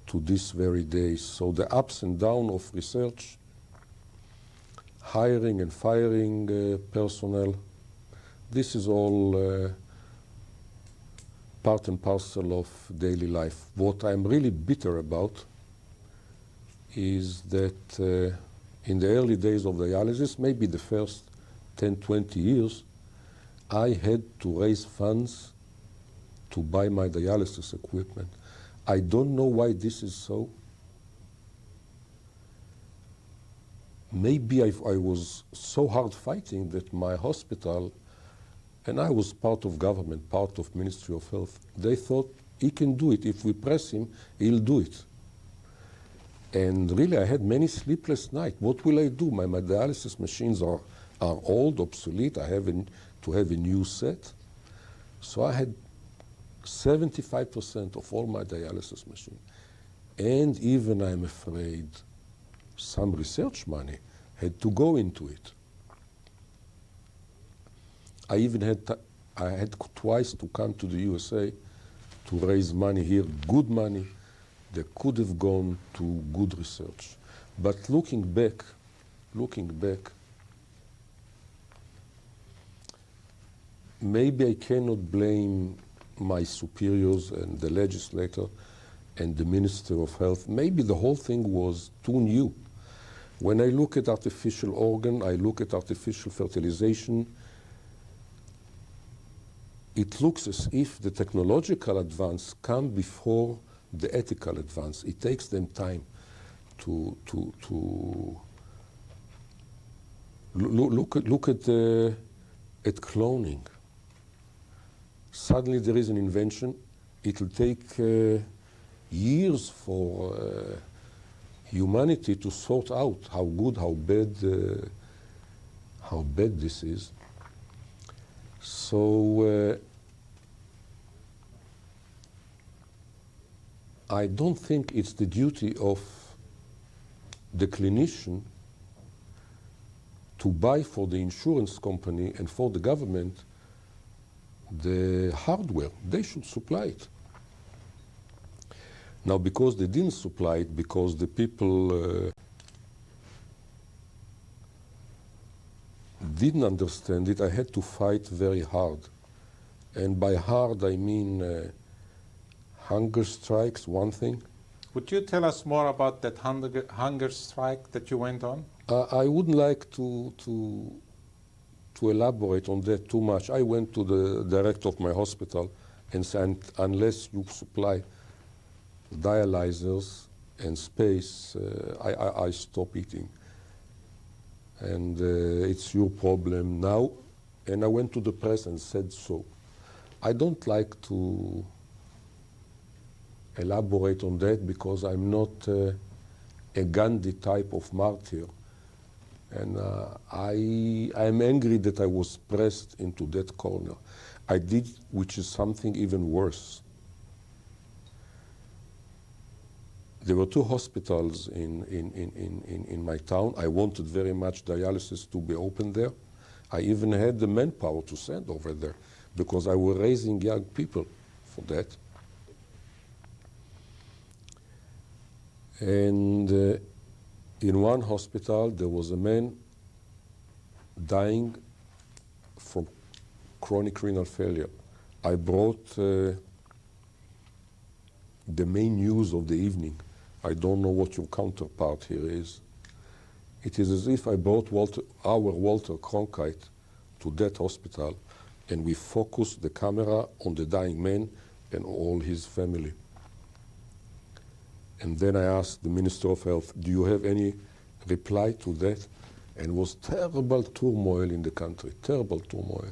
Speaker 3: to this very day. So the ups and downs of research, hiring and firing personnel, this is all part and parcel of daily life. What I'm really bitter about is that in the early days of dialysis, maybe the first 10, 20 years, I had to raise funds to buy my dialysis equipment. I don't know why this is so. Maybe I was so hard fighting that my hospital, and I was part of government, part of Ministry of Health, they thought he can do it. If we press him, he'll do it. And really, I had many sleepless nights. What will I do? My dialysis machines are old, obsolete. I have to have a new set. So I had 75% of all my dialysis machines. And even, I'm afraid, some research money had to go into it. I even had twice to come to the USA to raise money here, good money that could have gone to good research. But looking back, maybe I cannot blame my superiors and the legislator. and the Minister of Health, maybe the whole thing was too new. When I look at artificial organ, I look at artificial fertilization, it looks as if the technological advance come before the ethical advance. It takes them time to look at cloning. Suddenly there is an invention. It will take years for humanity to sort out how good, how bad this is. So I don't think it's the duty of the clinician to buy for the insurance company and for the government the hardware. They should supply it. Now, because they didn't supply it, because the people didn't understand it, I had to fight very hard. And by hard, I mean hunger strikes, one thing.
Speaker 2: Would you tell us more about that hunger strike that you went on?
Speaker 3: I wouldn't like to elaborate on that too much. I went to the director of my hospital and said, unless you supply dialyzers and space, I stop eating. And it's your problem now. And I went to the press and said so. I don't like to elaborate on that because I'm not a Gandhi type of martyr. And I'm angry that I was pressed into that corner. I did, which is something even worse. There were 2 hospitals in my town. I wanted very much dialysis to be open there. I even had the manpower to send over there because I was raising young people for that. And in one hospital, there was a man dying from chronic renal failure. I brought the main news of the evening. I don't know what your counterpart here is. It is as if I brought our Walter Cronkite to that hospital and we focused the camera on the dying man and all his family. And then I asked the Minister of Health, do you have any reply to that? And it was terrible turmoil in the country, terrible turmoil.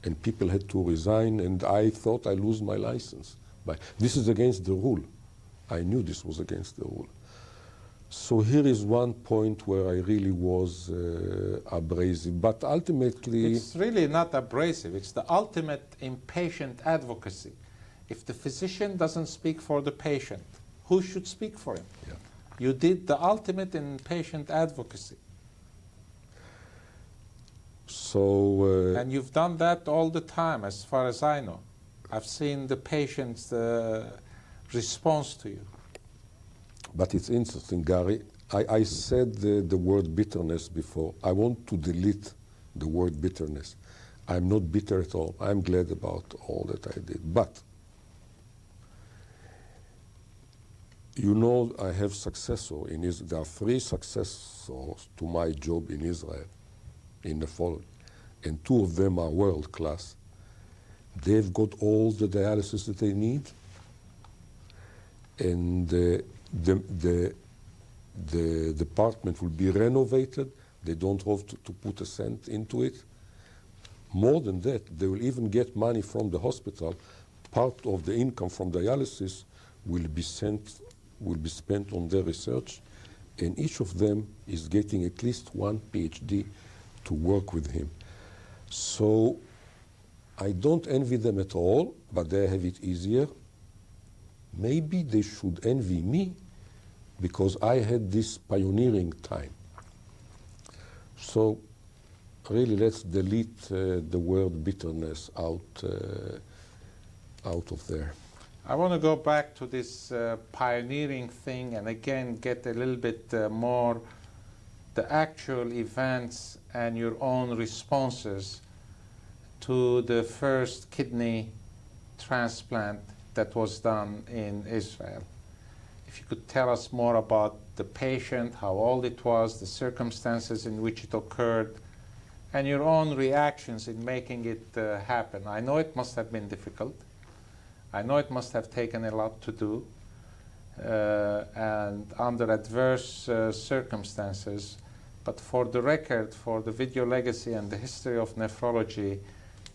Speaker 3: And people had to resign, and I thought I lose my license. But this is against the rule. I knew this was against the rule. So here is one point where I really was abrasive. But ultimately...
Speaker 2: It's really not abrasive. It's the ultimate in patient advocacy. If the physician doesn't speak for the patient, who should speak for him?
Speaker 3: Yeah.
Speaker 2: You did the ultimate in patient advocacy.
Speaker 3: So...
Speaker 2: and you've done that all the time, as far as I know. I've seen the patient's response to you.
Speaker 3: But it's interesting, Gary. I said the word bitterness before. I want to delete the word bitterness. I'm not bitter at all. I'm glad about all that I did. But, you know, I have successor in Israel. There are 3 successors to my job in Israel, in the following. And 2 of them are world class. They've got all the dialysis that they need. And the department will be renovated. They don't have to put a cent into it. More than that, they will even get money from the hospital. Part of the income from dialysis will be spent on their research, and each of them is getting at least 1 PhD to work with him. So I don't envy them at all, but they have it easier. Maybe they should envy me because I had this pioneering time. So really, let's delete the word bitterness out of there.
Speaker 2: I want to go back to this pioneering thing and again get a little bit more the actual events and your own responses to the first kidney transplant that was done in Israel. if you could tell us more about the patient, how old it was, the circumstances in which it occurred, and your own reactions in making it happen. I know it must have been difficult. I know it must have taken a lot to do, and under adverse circumstances. But for the record, for the video legacy and the history of nephrology,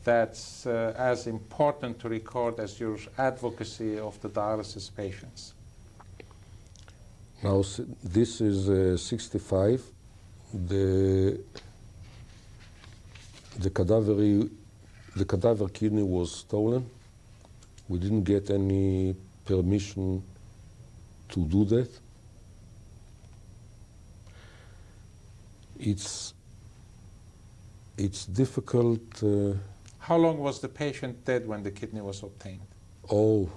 Speaker 2: that's as important to record as your advocacy of the dialysis patients.
Speaker 3: Now, this is 65. The cadaver kidney was stolen. We didn't get any permission to do that. It's difficult.
Speaker 2: How long was the patient dead when the kidney was obtained?
Speaker 3: Oh,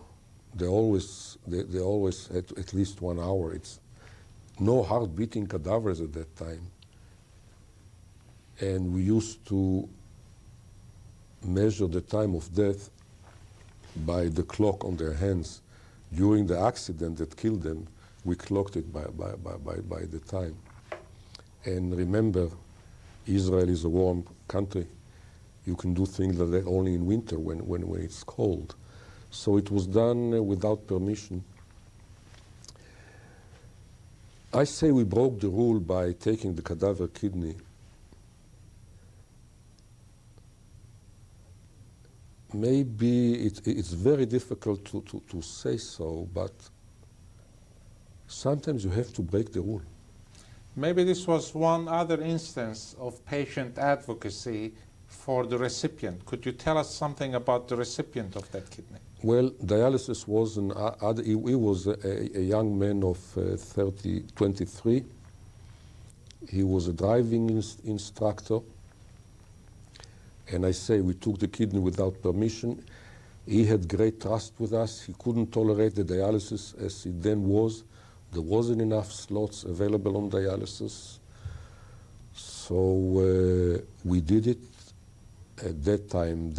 Speaker 3: they always had at least 1 hour. It's no heart-beating cadavers at that time. And we used to measure the time of death by the clock on their hands. During the accident that killed them, we clocked it by the time. And remember, Israel is a warm country. You can do things like that only in winter when it's cold. So it was done without permission. I say we broke the rule by taking the cadaver kidney. Maybe it's very difficult to say so, but sometimes you have to break the rule.
Speaker 2: Maybe this was one other instance of patient advocacy for the recipient. Could you tell us something about the recipient of that kidney?
Speaker 3: Well, dialysis was he was a young man of 23. He was a driving instructor. And I say we took the kidney without permission. He had great trust with us. He couldn't tolerate the dialysis as it then was. There wasn't enough slots available on dialysis. So we did it. At that time,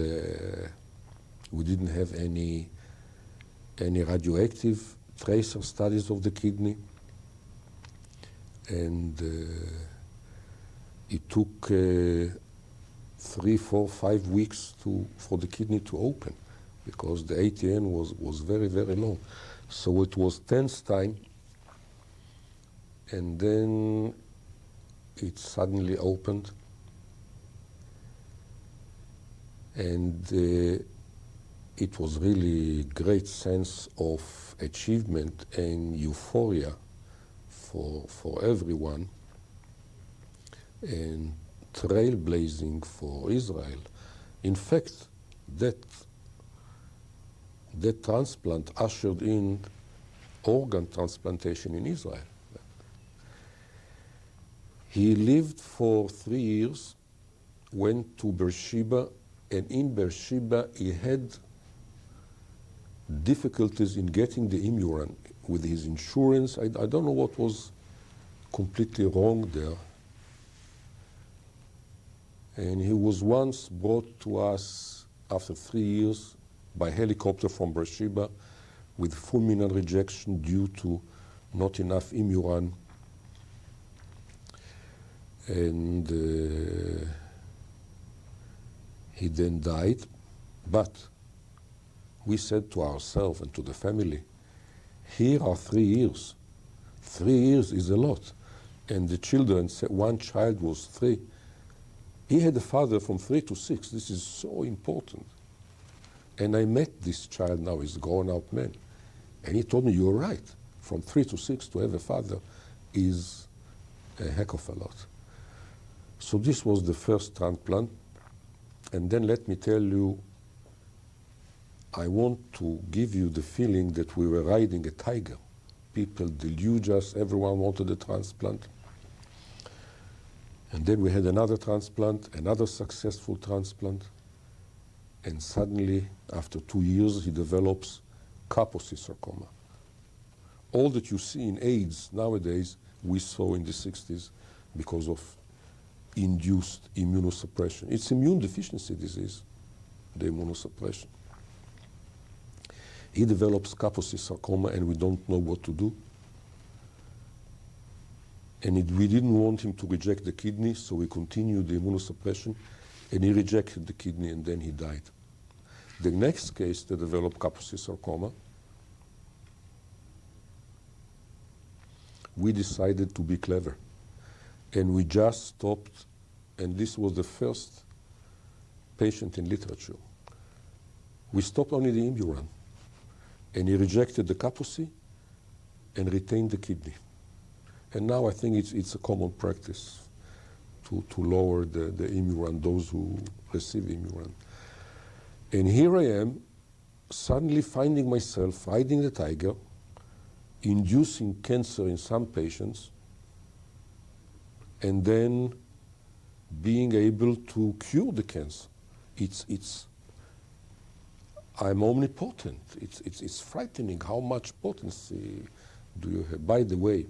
Speaker 3: we didn't have any radioactive tracer studies of the kidney. And it took 3, 4, 5 weeks for the kidney to open because the ATN was very, very low. So it was tense time, and then it suddenly opened, and it was really great sense of achievement and euphoria for everyone, and trailblazing for Israel. In fact, that transplant ushered in organ transplantation in Israel. He lived for 3 years, went to Beersheba, and in Beersheba he had difficulties in getting the Imuran with his insurance. I don't know what was completely wrong there. And he was once brought to us after 3 years by helicopter from Beersheba with fulminant rejection due to not enough Imuran. And he then died. But we said to ourselves and to the family, here are 3 years. 3 years is a lot. And the children said, one child was 3. He had a father from 3 to 6. This is so important. And I met this child now, he's a grown-up man. And he told me, you're right. From 3 to 6 to have a father is a heck of a lot. So this was the first transplant. And then let me tell you, I want to give you the feeling that we were riding a tiger. People deluged us, everyone wanted a transplant. And then we had another transplant, another successful transplant. And suddenly, after 2 years, he develops Kaposi sarcoma. All that you see in AIDS nowadays, we saw in the 60s because of induced immunosuppression. It's immune deficiency disease, the immunosuppression. He develops Kaposi sarcoma, and we don't know what to do. And we didn't want him to reject the kidney, so we continued the immunosuppression, and he rejected the kidney, and then he died. The next case that developed Kaposi sarcoma, we decided to be clever. And we just stopped, and this was the first patient in literature. We stopped only the Imuran, and he rejected the Kaposi and retained the kidney. And now I think it's a common practice to lower the Imuran, those who receive Imuran. And here I am, suddenly finding myself riding the tiger, inducing cancer in some patients, and then being able to cure the cancer. I'm omnipotent. It's frightening how much potency do you have. By the way,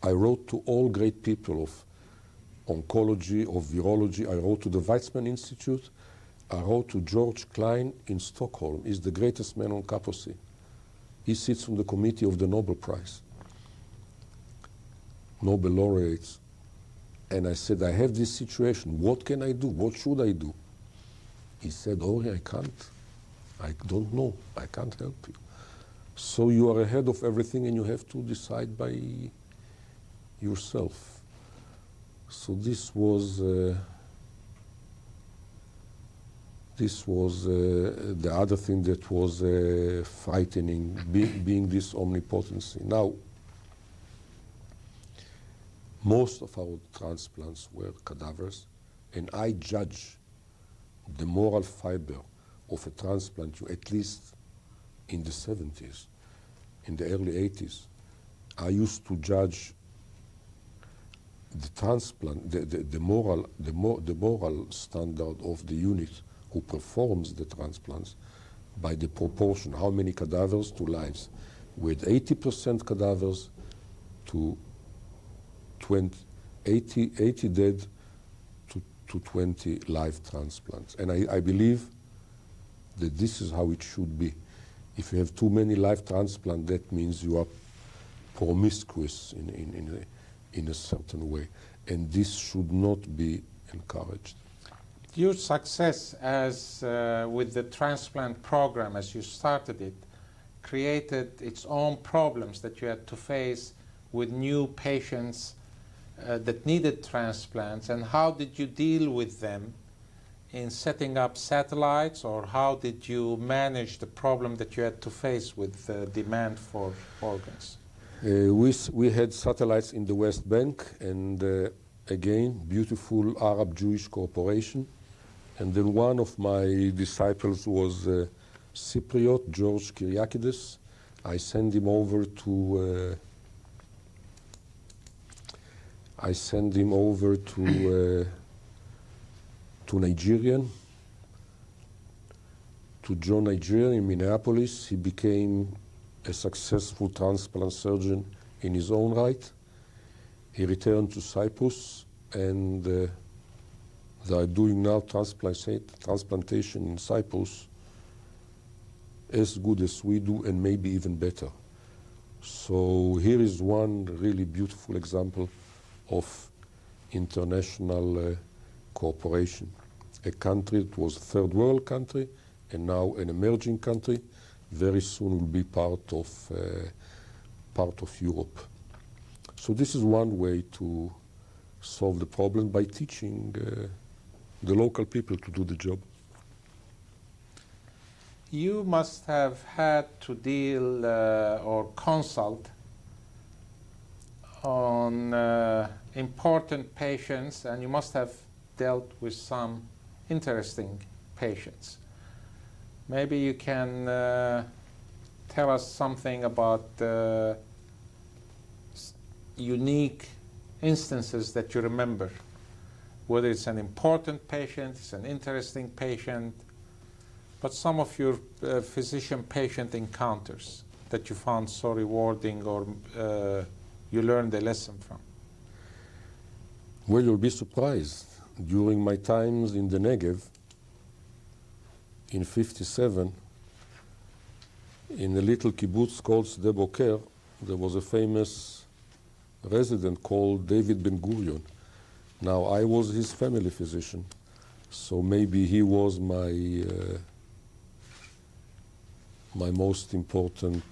Speaker 3: I wrote to all great people of oncology, of virology. I wrote to the Weizmann Institute. I wrote to George Klein in Stockholm. He's the greatest man on Kaposi. He sits on the committee of the Nobel Prize, Nobel laureates. And I said, I have this situation. What can I do? What should I do? He said, Ori, I can't. I don't know. I can't help you. So you are ahead of everything, and you have to decide by yourself. So this was the other thing that was frightening, being this omnipotency. Now, most of our transplants were cadavers, and I judge the moral fiber of a transplant, at least in the 70s, in the early 80s. I used to judge the transplant, the moral standard of the unit who performs the transplants by the proportion, how many cadavers to lives. With 80% cadavers to 80 dead to 20 live transplants. And I believe that this is how it should be. If you have too many live transplants, that means you are promiscuous in a certain way. And this should not be encouraged.
Speaker 2: Your success as with the transplant program, as you started it, created its own problems that you had to face with new patients that needed transplants. And how did you deal with them in setting up satellites, or how did you manage the problem that you had to face with demand for organs?
Speaker 3: We had satellites in the West Bank, and again, beautiful Arab Jewish cooperation. And then one of my disciples was Cypriot, George Kyriakides. I sent him over to Nigerian, to John Nigerian in Minneapolis. He became a successful transplant surgeon in his own right. He returned to Cyprus, and they are doing now transplantation in Cyprus as good as we do, and maybe even better. So here is one really beautiful example of international cooperation. A country that was a third world country and now an emerging country, very soon will be part of Europe. So this is one way to solve the problem, by teaching the local people to do the job.
Speaker 2: You must have had to deal or consult on important patients, and you must have dealt with some interesting patients. Maybe you can tell us something about unique instances that you remember, whether it's an important patient, it's an interesting patient, but some of your physician-patient encounters that you found so rewarding, or you learned a lesson from.
Speaker 3: Well, you'll be surprised. During my times in the Negev, in '57, in a little kibbutz called Sde Boker, there was a famous resident called David Ben-Gurion. Now, I was his family physician, so maybe he was my my most important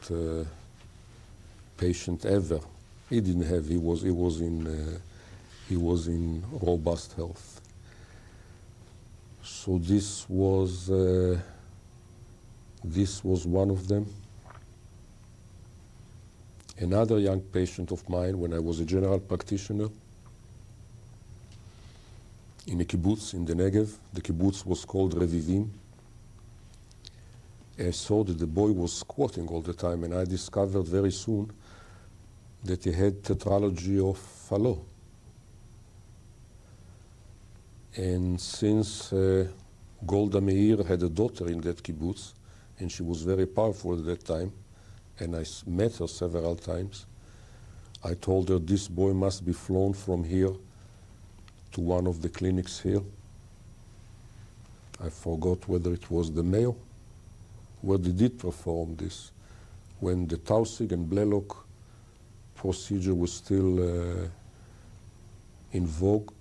Speaker 3: patient ever. He didn't have. He was in robust health. So this was one of them. Another young patient of mine, when I was a general practitioner in a kibbutz in the Negev. The kibbutz was called Revivim. I saw that the boy was squatting all the time, and I discovered very soon that he had tetralogy of Fallot. And since Golda Meir had a daughter in that kibbutz, and she was very powerful at that time, and I met her several times, I told her this boy must be flown from here to one of the clinics here. I forgot whether it was the Mayo, where they did perform this, when the Taussig and Blalock procedure was still in vogue.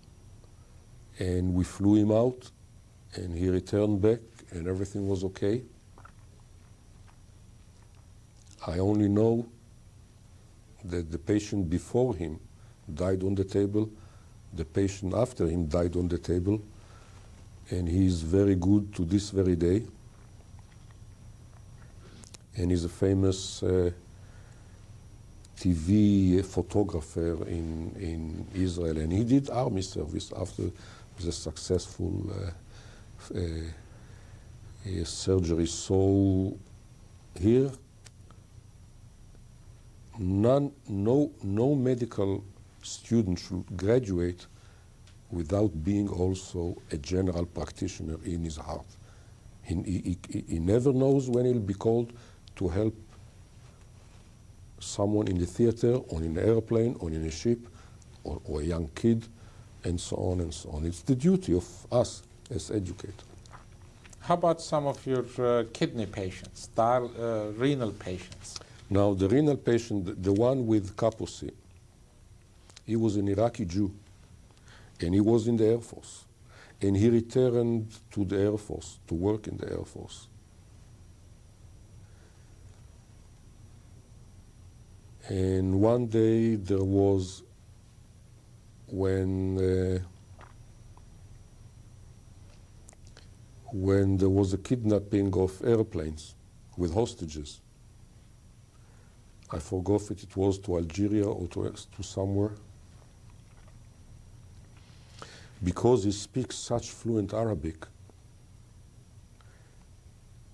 Speaker 3: And we flew him out, and he returned back, and everything was okay. I only know that the patient before him died on the table, the patient after him died on the table, and he is very good to this very day. And he's a famous TV photographer in Israel, and he did army service after the successful surgery. So here, no medical student should graduate without being also a general practitioner in his heart. He never knows when he'll be called to help someone in the theater, or in an airplane, or in a ship, or a young kid, and so on and so on. It's the duty of us as educators.
Speaker 2: How about some of your kidney patients, renal patients?
Speaker 3: Now, the renal patient, the one with Kaposi, he was an Iraqi Jew, and he was in the Air Force. And he returned to the Air Force, to work in the Air Force. And one day there was, when there was a kidnapping of airplanes with hostages. I forgot if it was to Algeria or to somewhere. Because he speaks such fluent Arabic,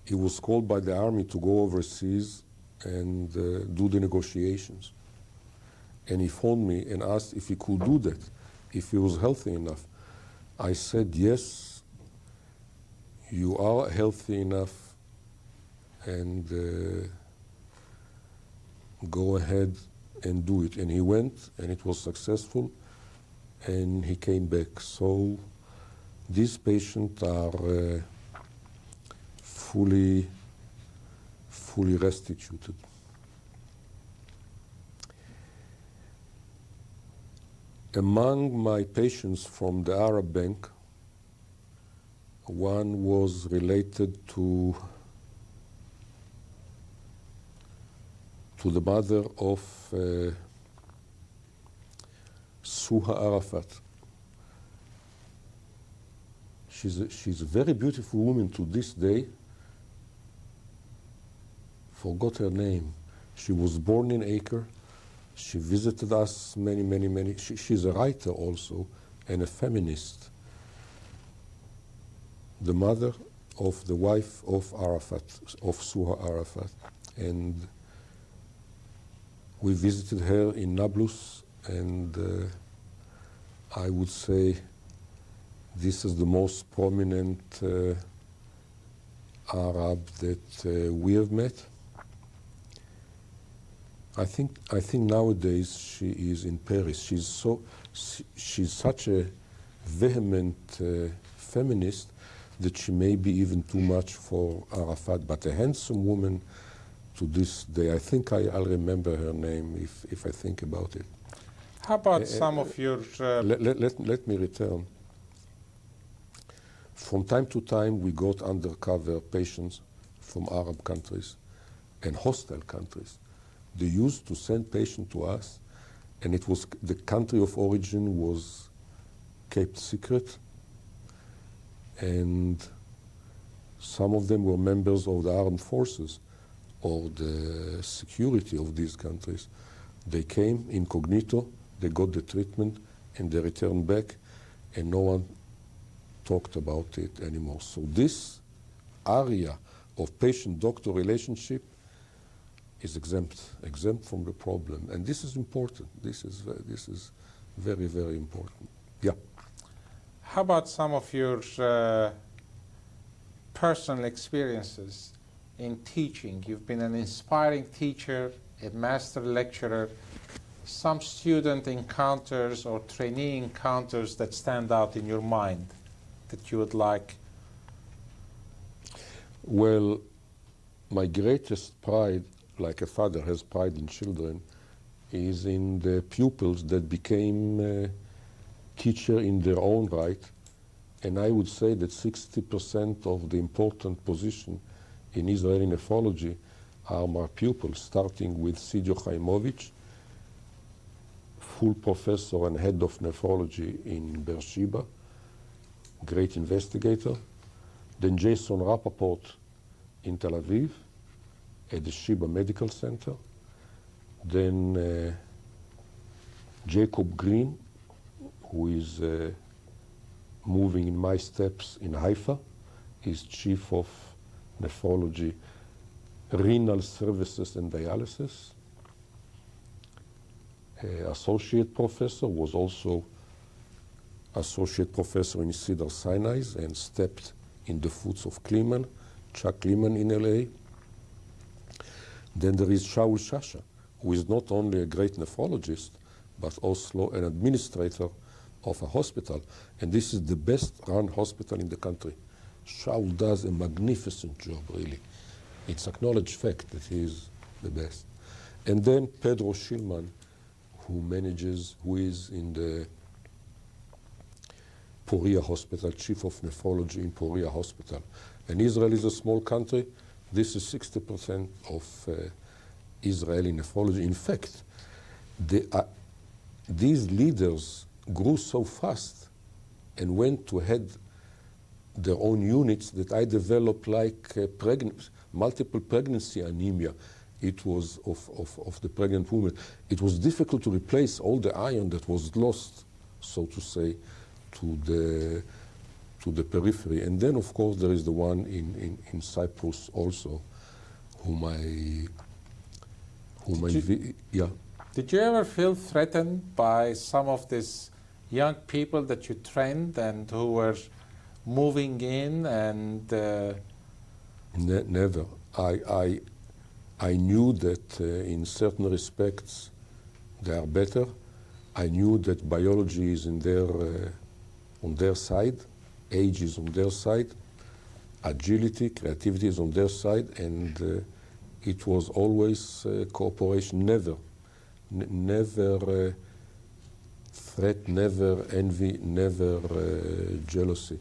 Speaker 3: he was called by the army to go overseas and do the negotiations. And he phoned me and asked if he could do that, if he was healthy enough. I said, yes, you are healthy enough, and go ahead and do it. And he went, and it was successful, and he came back. So these patients are fully restituted. Among my patients from the Arab Bank, one was related to the mother of Suha Arafat. She's a very beautiful woman to this day. Forgot her name. She was born in Acre. She visited us many. She's a writer also and a feminist. The mother of the wife of Arafat, of Suha Arafat. And we visited her in Nablus, and I would say this is the most prominent Arab that we have met. I think nowadays she is in Paris. She's such a vehement feminist that she may be even too much for Arafat, but a handsome woman to this day. I think I'll remember her name if I think about it.
Speaker 2: How about some of your...
Speaker 3: Let me return. From time to time, we got undercover patients from Arab countries and hostile countries. They used to send patients to us, and it was the country of origin was kept secret, and some of them were members of the armed forces or the security of these countries. They came incognito, they got the treatment, and they returned back, and no one talked about it anymore. So this area of patient-doctor relationship is exempt from the problem, and this is important. This is very, very important. Yeah.
Speaker 2: How about some of your personal experiences in teaching? You've been an inspiring teacher, a master lecturer. Some student encounters or trainee encounters that stand out in your mind that you would like?
Speaker 3: Well, my greatest pride, like a father has pride in children, is in the pupils that became teacher in their own right. And I would say that 60% of the important position in Israeli nephrology are my pupils, starting with Sidio Chaimovich, full professor and head of nephrology in Beersheba, great investigator. Then Jason Rappaport in Tel Aviv at the Sheba Medical Center. Then Jacob Green, who is moving in my steps in Haifa. He's chief of nephrology, renal services and dialysis. Associate professor, was also associate professor in Cedar Sinai and stepped in the footsteps of Kleeman, Chuck Kleeman in LA. Then there is Shaul Shasha, who is not only a great nephrologist, but also an administrator of a hospital. And this is the best run hospital in the country. Shaul does a magnificent job, really. It's acknowledged fact that he is the best. And then Pedro Shilman, who is in the Poria Hospital, chief of nephrology in Poria Hospital. And Israel is a small country. This is 60% of Israeli nephrology. In fact, these leaders grew so fast and went to head their own units that I developed like multiple pregnancy anemia. It was of the pregnant woman. It was difficult to replace all the iron that was lost, so to say, to the periphery. And then, of course, there is the one in Cyprus also, yeah.
Speaker 2: Did you ever feel threatened by some of these young people that you trained and who were moving in and...
Speaker 3: Never. I knew that in certain respects they are better. I knew that biology is on their side, age is on their side, agility, creativity is on their side, and it was always cooperation, never threat, never envy, never jealousy.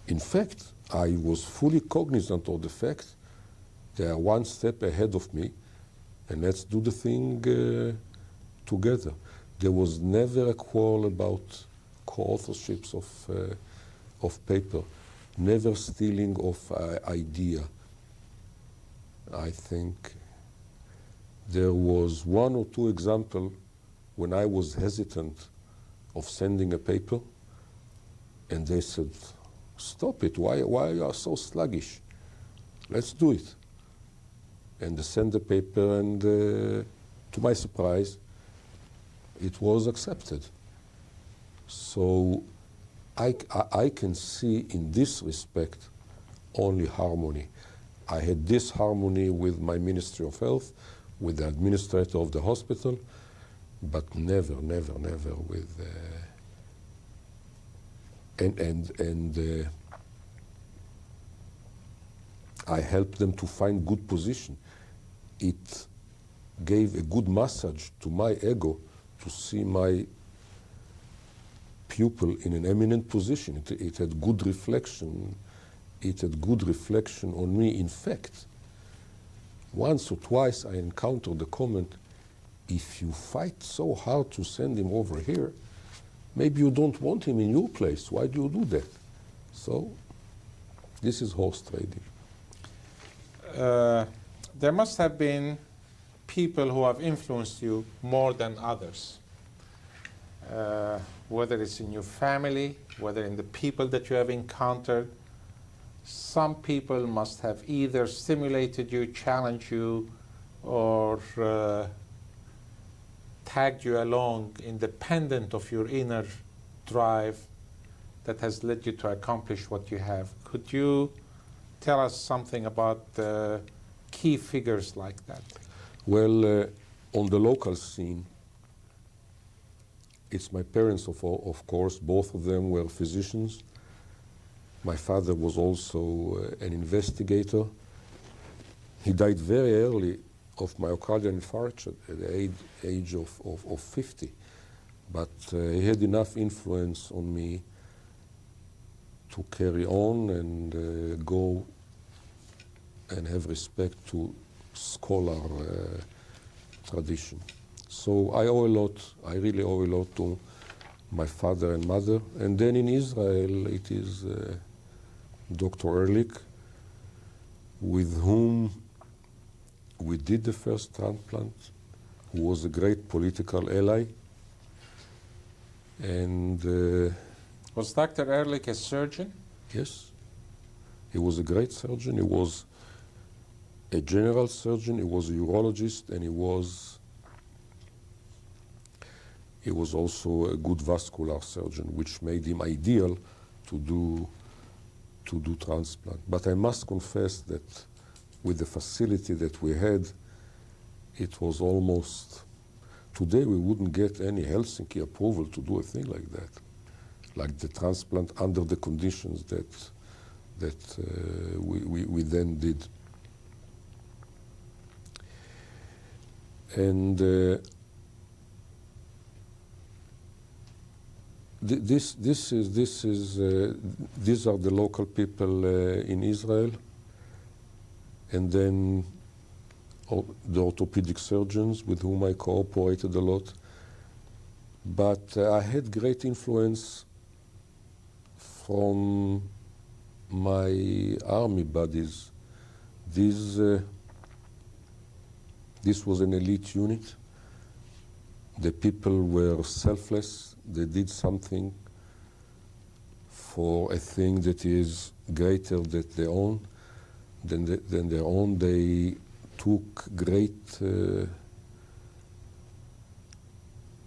Speaker 3: In fact, I was fully cognizant of the fact they are one step ahead of me, and let's do the thing together. There was never a quarrel about co-authorships of paper, never stealing of idea. I think there was one or two examples when I was hesitant of sending a paper, and they said, "Stop it, why you are so sluggish? Let's do it." And they sent the paper, and to my surprise, it was accepted. So I can see in this respect only harmony. I had this harmony with my Ministry of Health, with the administrator of the hospital, but never with... I helped them to find good position. It gave a good massage to my ego to see my pupil in an eminent position. It had good reflection. It had good reflection on me. In fact, once or twice I encountered the comment, if you fight so hard to send him over here, maybe you don't want him in your place. Why do you do that? So this is horse trading.
Speaker 2: There must have been people who have influenced you more than others. Whether it's in your family, whether in the people that you have encountered. Some people must have either stimulated you, challenged you, or tagged you along independent of your inner drive that has led you to accomplish what you have. Could you tell us something about key figures like that?
Speaker 3: Well, on the local scene, it's my parents, of course. Both of them were physicians. My father was also an investigator. He died very early of myocardial infarction at the age of 50. But he had enough influence on me to carry on and go and have respect to scholar tradition. So I owe a lot, I really owe a lot to my father and mother. And then in Israel, it is Dr. Ehrlich, with whom we did the first transplant, who was a great political ally. And
Speaker 2: was Dr. Ehrlich a surgeon?
Speaker 3: Yes. He was a great surgeon. He was a general surgeon. He was a urologist, and he was also a good vascular surgeon, which made him ideal to do transplant. But I must confess that with the facility that we had, it was almost, today we wouldn't get any Helsinki approval to do a thing like that, like the transplant under the conditions that we then did. And these are the local people in Israel, and then the orthopedic surgeons with whom I cooperated a lot. But I had great influence from my army buddies. This was an elite unit. The people were selfless. They did something for a thing that is greater than their own. They took great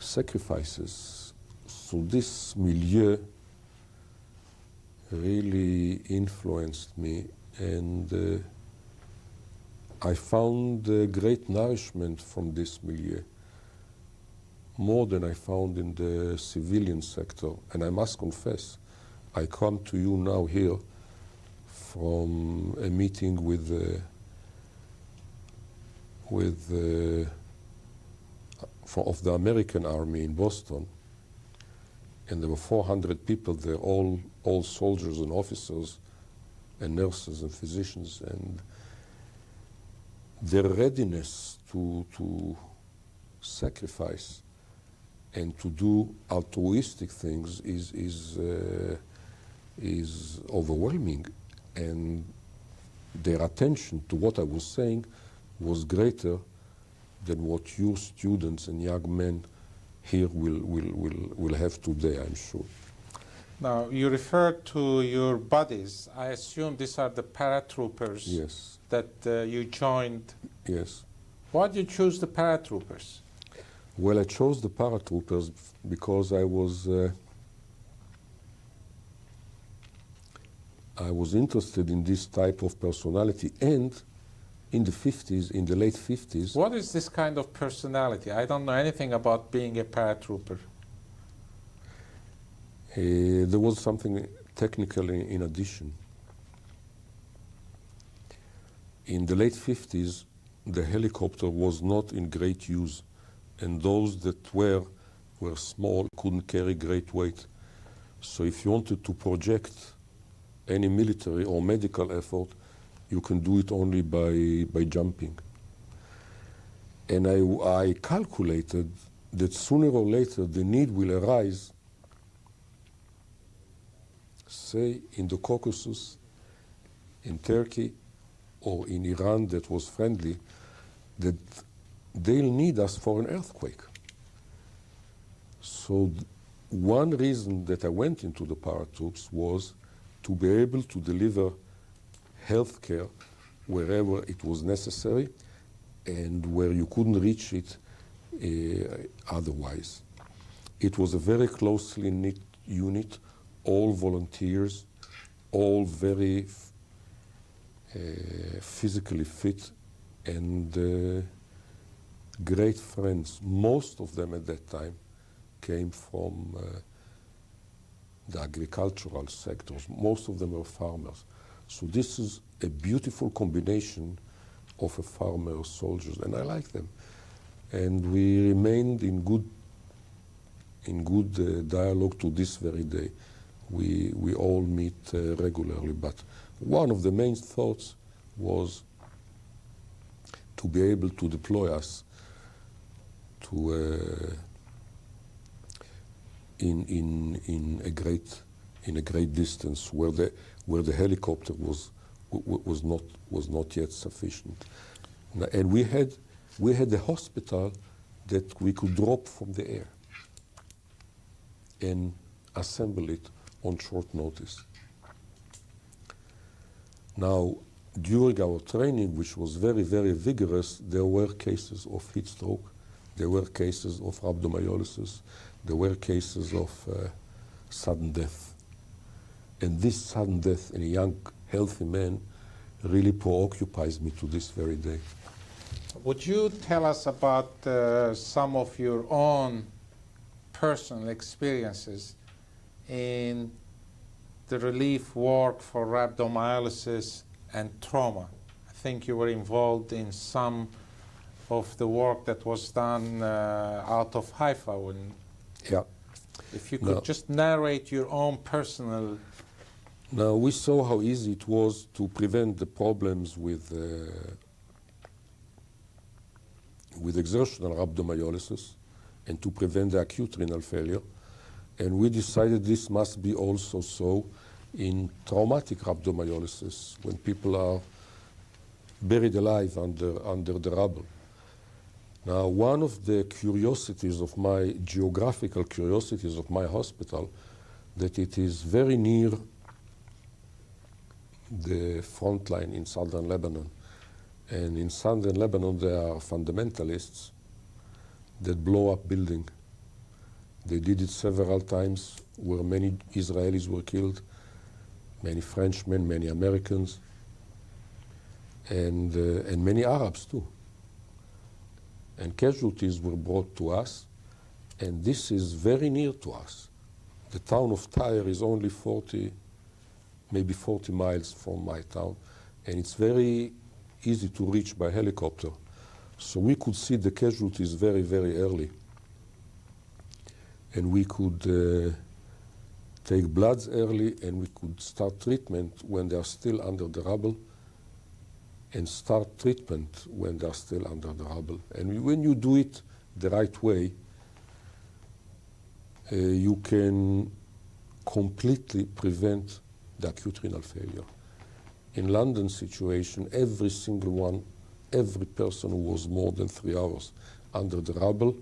Speaker 3: sacrifices. So this milieu really influenced me, and I found great nourishment from this milieu, more than I found in the civilian sector. And I must confess, I come to you now here from a meeting of the American Army in Boston, and there were 400 people there, all soldiers and officers and nurses and physicians, and their readiness to sacrifice and to do altruistic things is overwhelming, and their attention to what I was saying was greater than what your students and young men here will have today, I'm sure.
Speaker 2: Now, you referred to your buddies. I assume these are the paratroopers.
Speaker 3: Yes.
Speaker 2: That you joined.
Speaker 3: Yes.
Speaker 2: Why did you choose the paratroopers?
Speaker 3: Well, I chose the paratroopers because I was interested in this type of personality, and in the late 50s.
Speaker 2: What is this kind of personality? I don't know anything about being a paratrooper.
Speaker 3: There was something technical in addition. In the late 50s, the helicopter was not in great use, and those that were were small, couldn't carry great weight. So if you wanted to project any military or medical effort, you can do it only by jumping. And I calculated that sooner or later the need will arise, say in the Caucasus, in Turkey, or in Iran that was friendly, that they'll need us for an earthquake. So one reason that I went into the paratroops was to be able to deliver health care wherever it was necessary and where you couldn't reach it otherwise. It was a very closely knit unit, all volunteers, all very physically fit and great friends. Most of them at that time came from the agricultural sectors. Most of them were farmers. So this is a beautiful combination of a farmer soldiers, and I like them. And we remained in good dialogue to this very day. We all meet regularly, but one of the main thoughts was to be able to deploy us to in a great distance where the helicopter was not yet sufficient. And we had a hospital that we could drop from the air and assemble it on short notice. Now, during our training, which was very, very vigorous, there were cases of heat stroke, there were cases of rhabdomyolysis, there were cases of sudden death. And this sudden death in a young, healthy man really preoccupies me to this very day.
Speaker 2: Would you tell us about some of your own personal experiences in the relief work for rhabdomyolysis and trauma? I think you were involved in some of the work that was done out of Haifa.
Speaker 3: Yeah.
Speaker 2: If you could just narrate your own personal...
Speaker 3: Now, we saw how easy it was to prevent the problems with exertional rhabdomyolysis and to prevent the acute renal failure. And we decided this must be also so in traumatic rhabdomyolysis, when people are buried alive under the rubble. Now, one of the curiosities of my, geographical curiosities of my hospital, that it is very near the front line in southern Lebanon. And in southern Lebanon, there are fundamentalists that blow up buildings. They did it several times, where many Israelis were killed, many Frenchmen, many Americans, and many Arabs too. And casualties were brought to us, and this is very near to us. The town of Tyre is only maybe 40 miles from my town, and it's very easy to reach by helicopter. So we could see the casualties very, very early. And we could take bloods early, and we could start treatment when they are still under the rubble, and start treatment when they are still under the rubble. And when you do it the right way, you can completely prevent the acute renal failure. In London situation, every single one, every person who was more than 3 hours under the rubble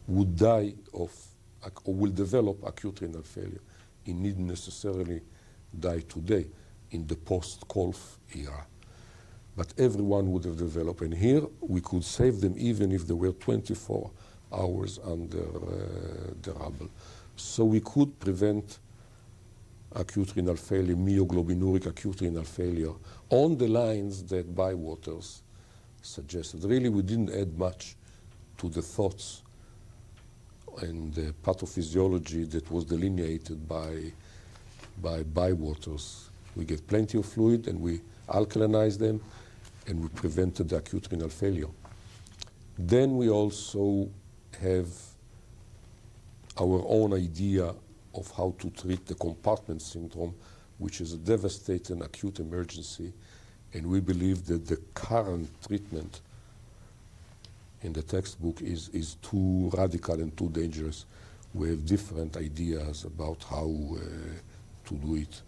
Speaker 3: would die of, or will develop acute renal failure. He needn't necessarily die today in the post-Kolf era. But everyone would have developed. And here we could save them even if they were 24 hours under the rubble. So we could prevent acute renal failure, myoglobinuric acute renal failure, on the lines that Bywaters suggested. Really, we didn't add much to the thoughts and the pathophysiology that was delineated by Bywaters. We gave plenty of fluid and we alkalinized them and we prevented the acute renal failure. Then we also have our own idea of how to treat the compartment syndrome, which is a devastating acute emergency, and we believe that the current treatment in the textbook is too radical and too dangerous. We have different ideas about how to do it.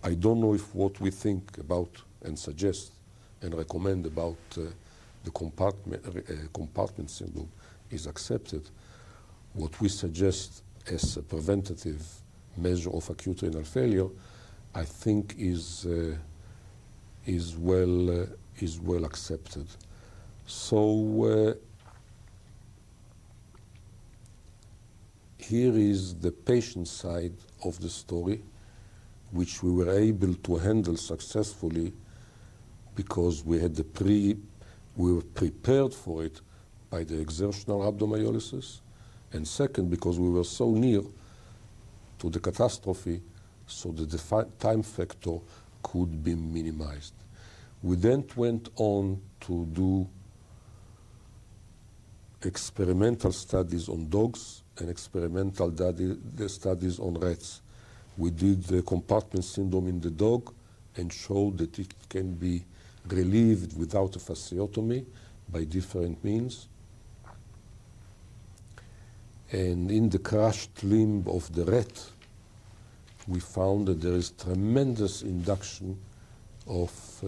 Speaker 3: I don't know if what we think about and suggest and recommend about the compartment syndrome is accepted. What we suggest as a preventative measure of acute renal failure, I think is well accepted. So here is the patient side of the story, which we were able to handle successfully because we had we were prepared for it by the exertional rhabdomyolysis, and second, because we were so near to the catastrophe, so that the time factor could be minimized. We then went on to do experimental studies on dogs and experimental studies on rats. We did the compartment syndrome in the dog and showed that it can be relieved without a fasciotomy by different means. And in the crushed limb of the rat, we found that there is tremendous induction of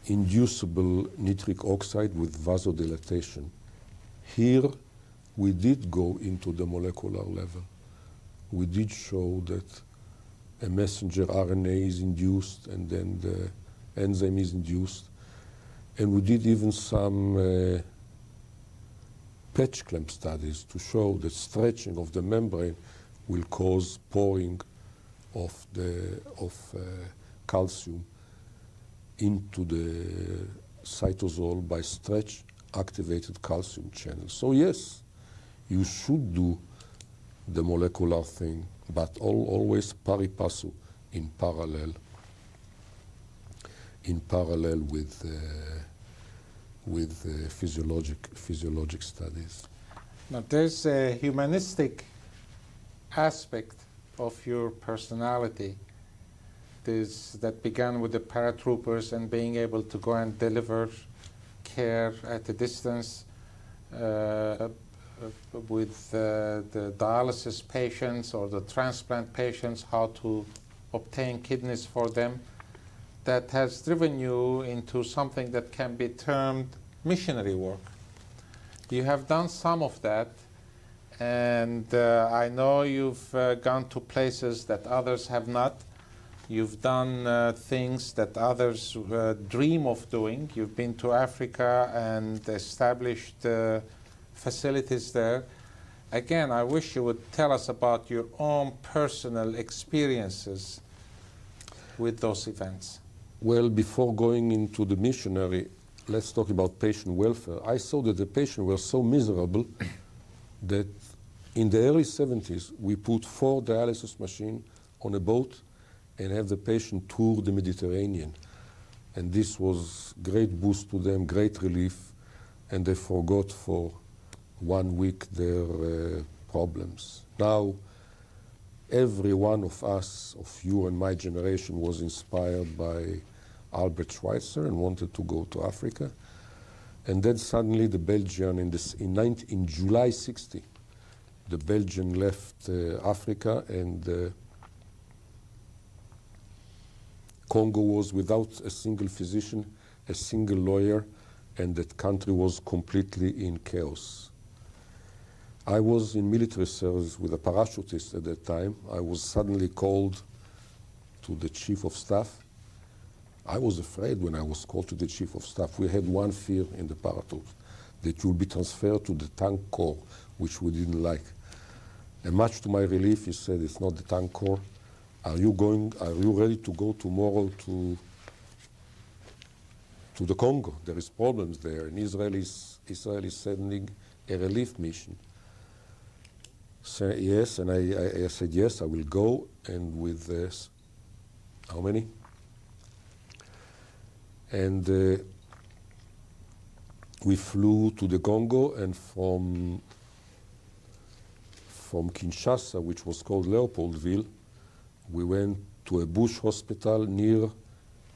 Speaker 3: inducible nitric oxide with vasodilatation. Here, we did go into the molecular level. We did show that a messenger RNA is induced and then the enzyme is induced. And we did even some patch clamp studies to show that stretching of the membrane will cause pouring of calcium into the cytosol by stretch-activated calcium channels. So yes, you should do the molecular thing, but always pari passu, in parallel with physiologic studies.
Speaker 2: Now, there's a humanistic aspect of your personality that began with the paratroopers and being able to go and deliver care at a distance with the dialysis patients or the transplant patients, how to obtain kidneys for them, that has driven you into something that can be termed missionary work. You have done some of that, and I know you've gone to places that others have not. You've done things that others dream of doing. You've been to Africa and established facilities there. Again, I wish you would tell us about your own personal experiences with those events.
Speaker 3: Well, before going into the missionary, let's talk about patient welfare. I saw that the patients were so miserable that in the early 70s, we put 4 dialysis machines on a boat and have the patient tour the Mediterranean. And this was great boost to them, great relief, and they forgot for 1 week their problems. Now, every one of us, of you and my generation, was inspired by Albert Schweitzer and wanted to go to Africa. And then suddenly the Belgian, in July 60, the Belgian left Africa, and Congo was without a single physician, a single lawyer, and that country was completely in chaos. I was in military service with a parachutist at that time. I was suddenly called to the chief of staff. I was afraid when I was called to the chief of staff. We had one fear in the paratroop, that you'll be transferred to the tank corps, which we didn't like. And much to my relief, he said, it's not the tank corps. Are you ready to go tomorrow to the Congo? There is problems there, and Israel is sending a relief mission. So, yes, and I said, yes, I will go, and with this, how many? And we flew to the Congo, and from Kinshasa, which was called Leopoldville, we went to a bush hospital near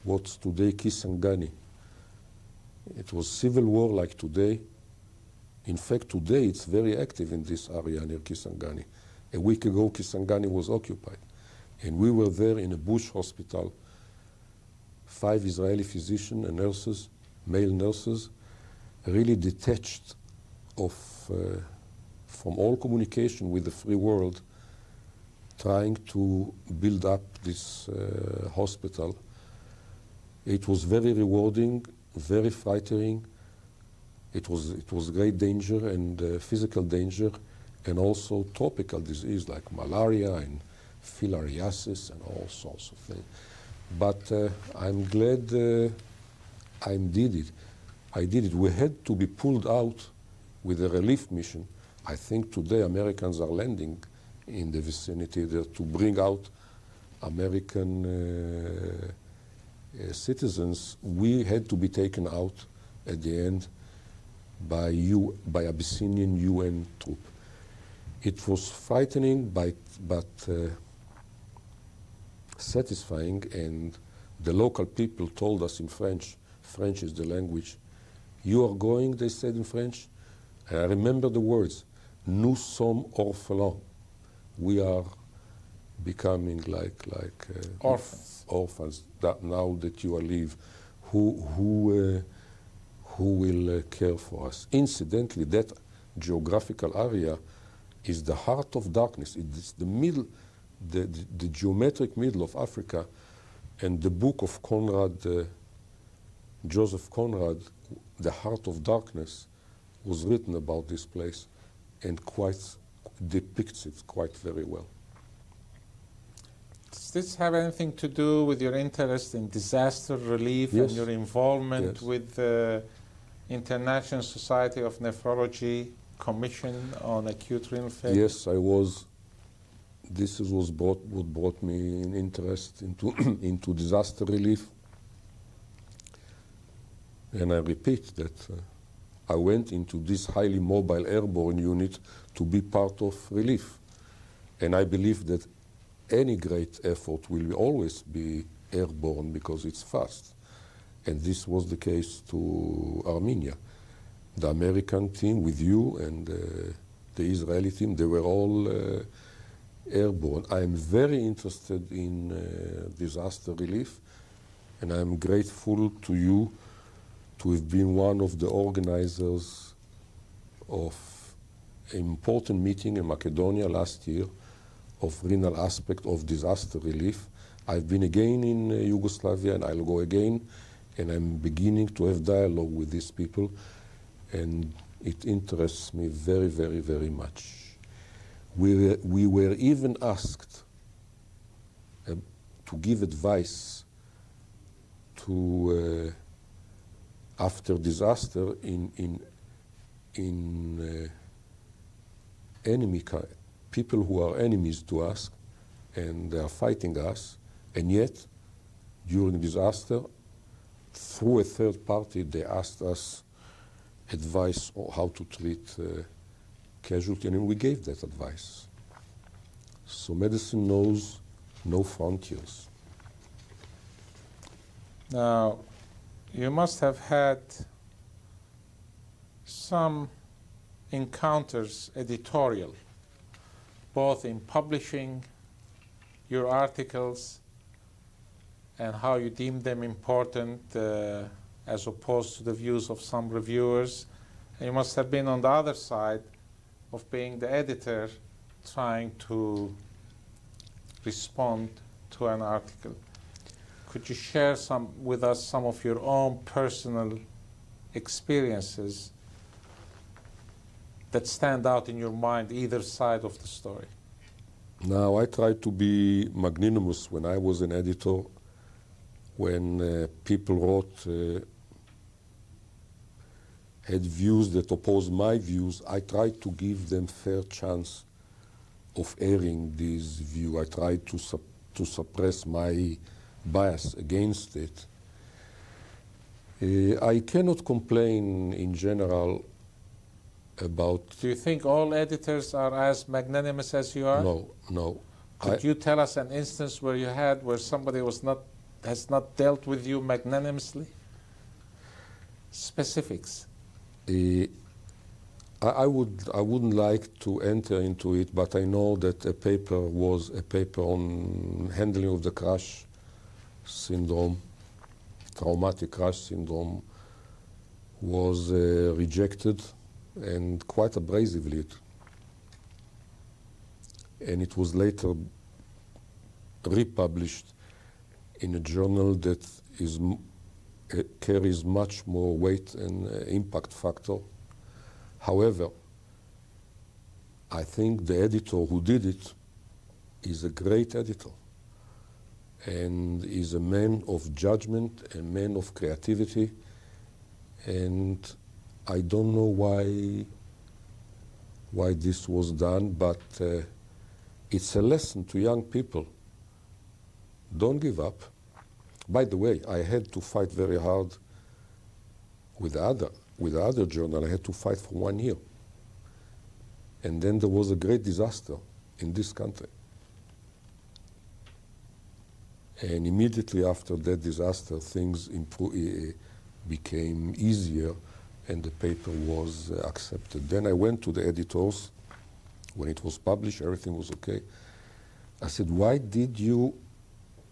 Speaker 3: what's today Kisangani. It was civil war like today. In fact, today it's very active in this area near Kisangani. A week ago, Kisangani was occupied. And we were there in a bush hospital, 5 Israeli physicians and nurses, male nurses, really detached from all communication with the free world, trying to build up this hospital. It was very rewarding, very frightening. It was great danger and physical danger, and also tropical disease like malaria and filariasis and all sorts of things. But I'm glad I did it. We had to be pulled out with a relief mission. I think today Americans are landing in the vicinity there to bring out American citizens. We had to be taken out at the end by Abyssinian UN troop. It was frightening, but satisfying, and the local people told us in French. French is the language. You are going, they said in French. And I remember the words, nous sommes orphelins. We are becoming like orphans that now that you are leave. Who will care for us? Incidentally, that geographical area is the heart of darkness. It's the middle, the geometric middle of Africa. And the book of Conrad, Joseph Conrad, The Heart of Darkness, was written about this place and quite depicts it quite very well.
Speaker 2: Does this have anything to do with your interest in disaster relief
Speaker 3: Yes.
Speaker 2: and your involvement
Speaker 3: Yes.
Speaker 2: with the International Society of Nephrology Commission on Acute Renal Failure?
Speaker 3: Yes, I was. This is what brought me in interest into into disaster relief. And I repeat that I went into this highly mobile airborne unit to be part of relief. And I believe that any great effort will always be airborne because it's fast. And this was the case to Armenia. The American team with you and the Israeli team, they were all airborne. I am very interested in disaster relief, and I am grateful to you to have been one of the organizers of an important meeting in Macedonia last year of renal aspect of disaster relief. I've been again in Yugoslavia, and I'll go again, and I'm beginning to have dialogue with these people, and it interests me very, very, very much. We were even asked to give advice to after disaster in enemy people who are enemies to us, and they are fighting us, and yet during disaster, through a third party, they asked us advice on how to treat casualty, and we gave that advice. So medicine knows no frontiers.
Speaker 2: Now, you must have had some encounters editorial, both in publishing your articles and how you deem them important as opposed to the views of some reviewers. And you must have been on the other side of being the editor trying to respond to an article. Could you share with us some of your own personal experiences that stand out in your mind, either side of the story?
Speaker 3: Now, I tried to be magnanimous when I was an editor. When people wrote, had views that opposed my views, I tried to give them fair chance of airing this view. I tried to suppress my bias against it. I cannot complain in general about.
Speaker 2: Do you think all editors are as magnanimous as you are?
Speaker 3: No, no.
Speaker 2: Could you tell us an instance where somebody has not dealt with you magnanimously? Specifics.
Speaker 3: I wouldn't like to enter into it, but I know that a paper on handling of the crash syndrome, traumatic crash syndrome, was rejected, and quite abrasively. And it was later republished in a journal that carries much more weight and impact factor. However, I think the editor who did it is a great editor and is a man of judgment, a man of creativity, and I don't know why this was done, but it's a lesson to young people. Don't give up. By the way, I had to fight very hard with the other journal. I had to fight for 1 year. And then there was a great disaster in this country. And immediately after that disaster, things became easier, and the paper was accepted. Then I went to the editors. When it was published, everything was okay. I said, why did you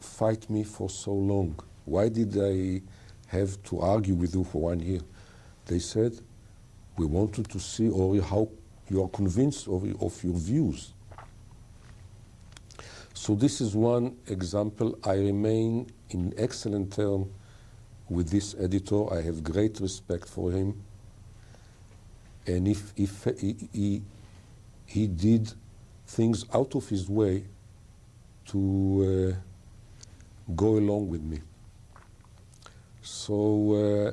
Speaker 3: fight me for so long? Why did I have to argue with you for 1 year? They said, we wanted to see, Ori, how you are convinced of your views. So this is one example. I remain in excellent terms with this editor. I have great respect for him. And if he did things out of his way to go along with me. So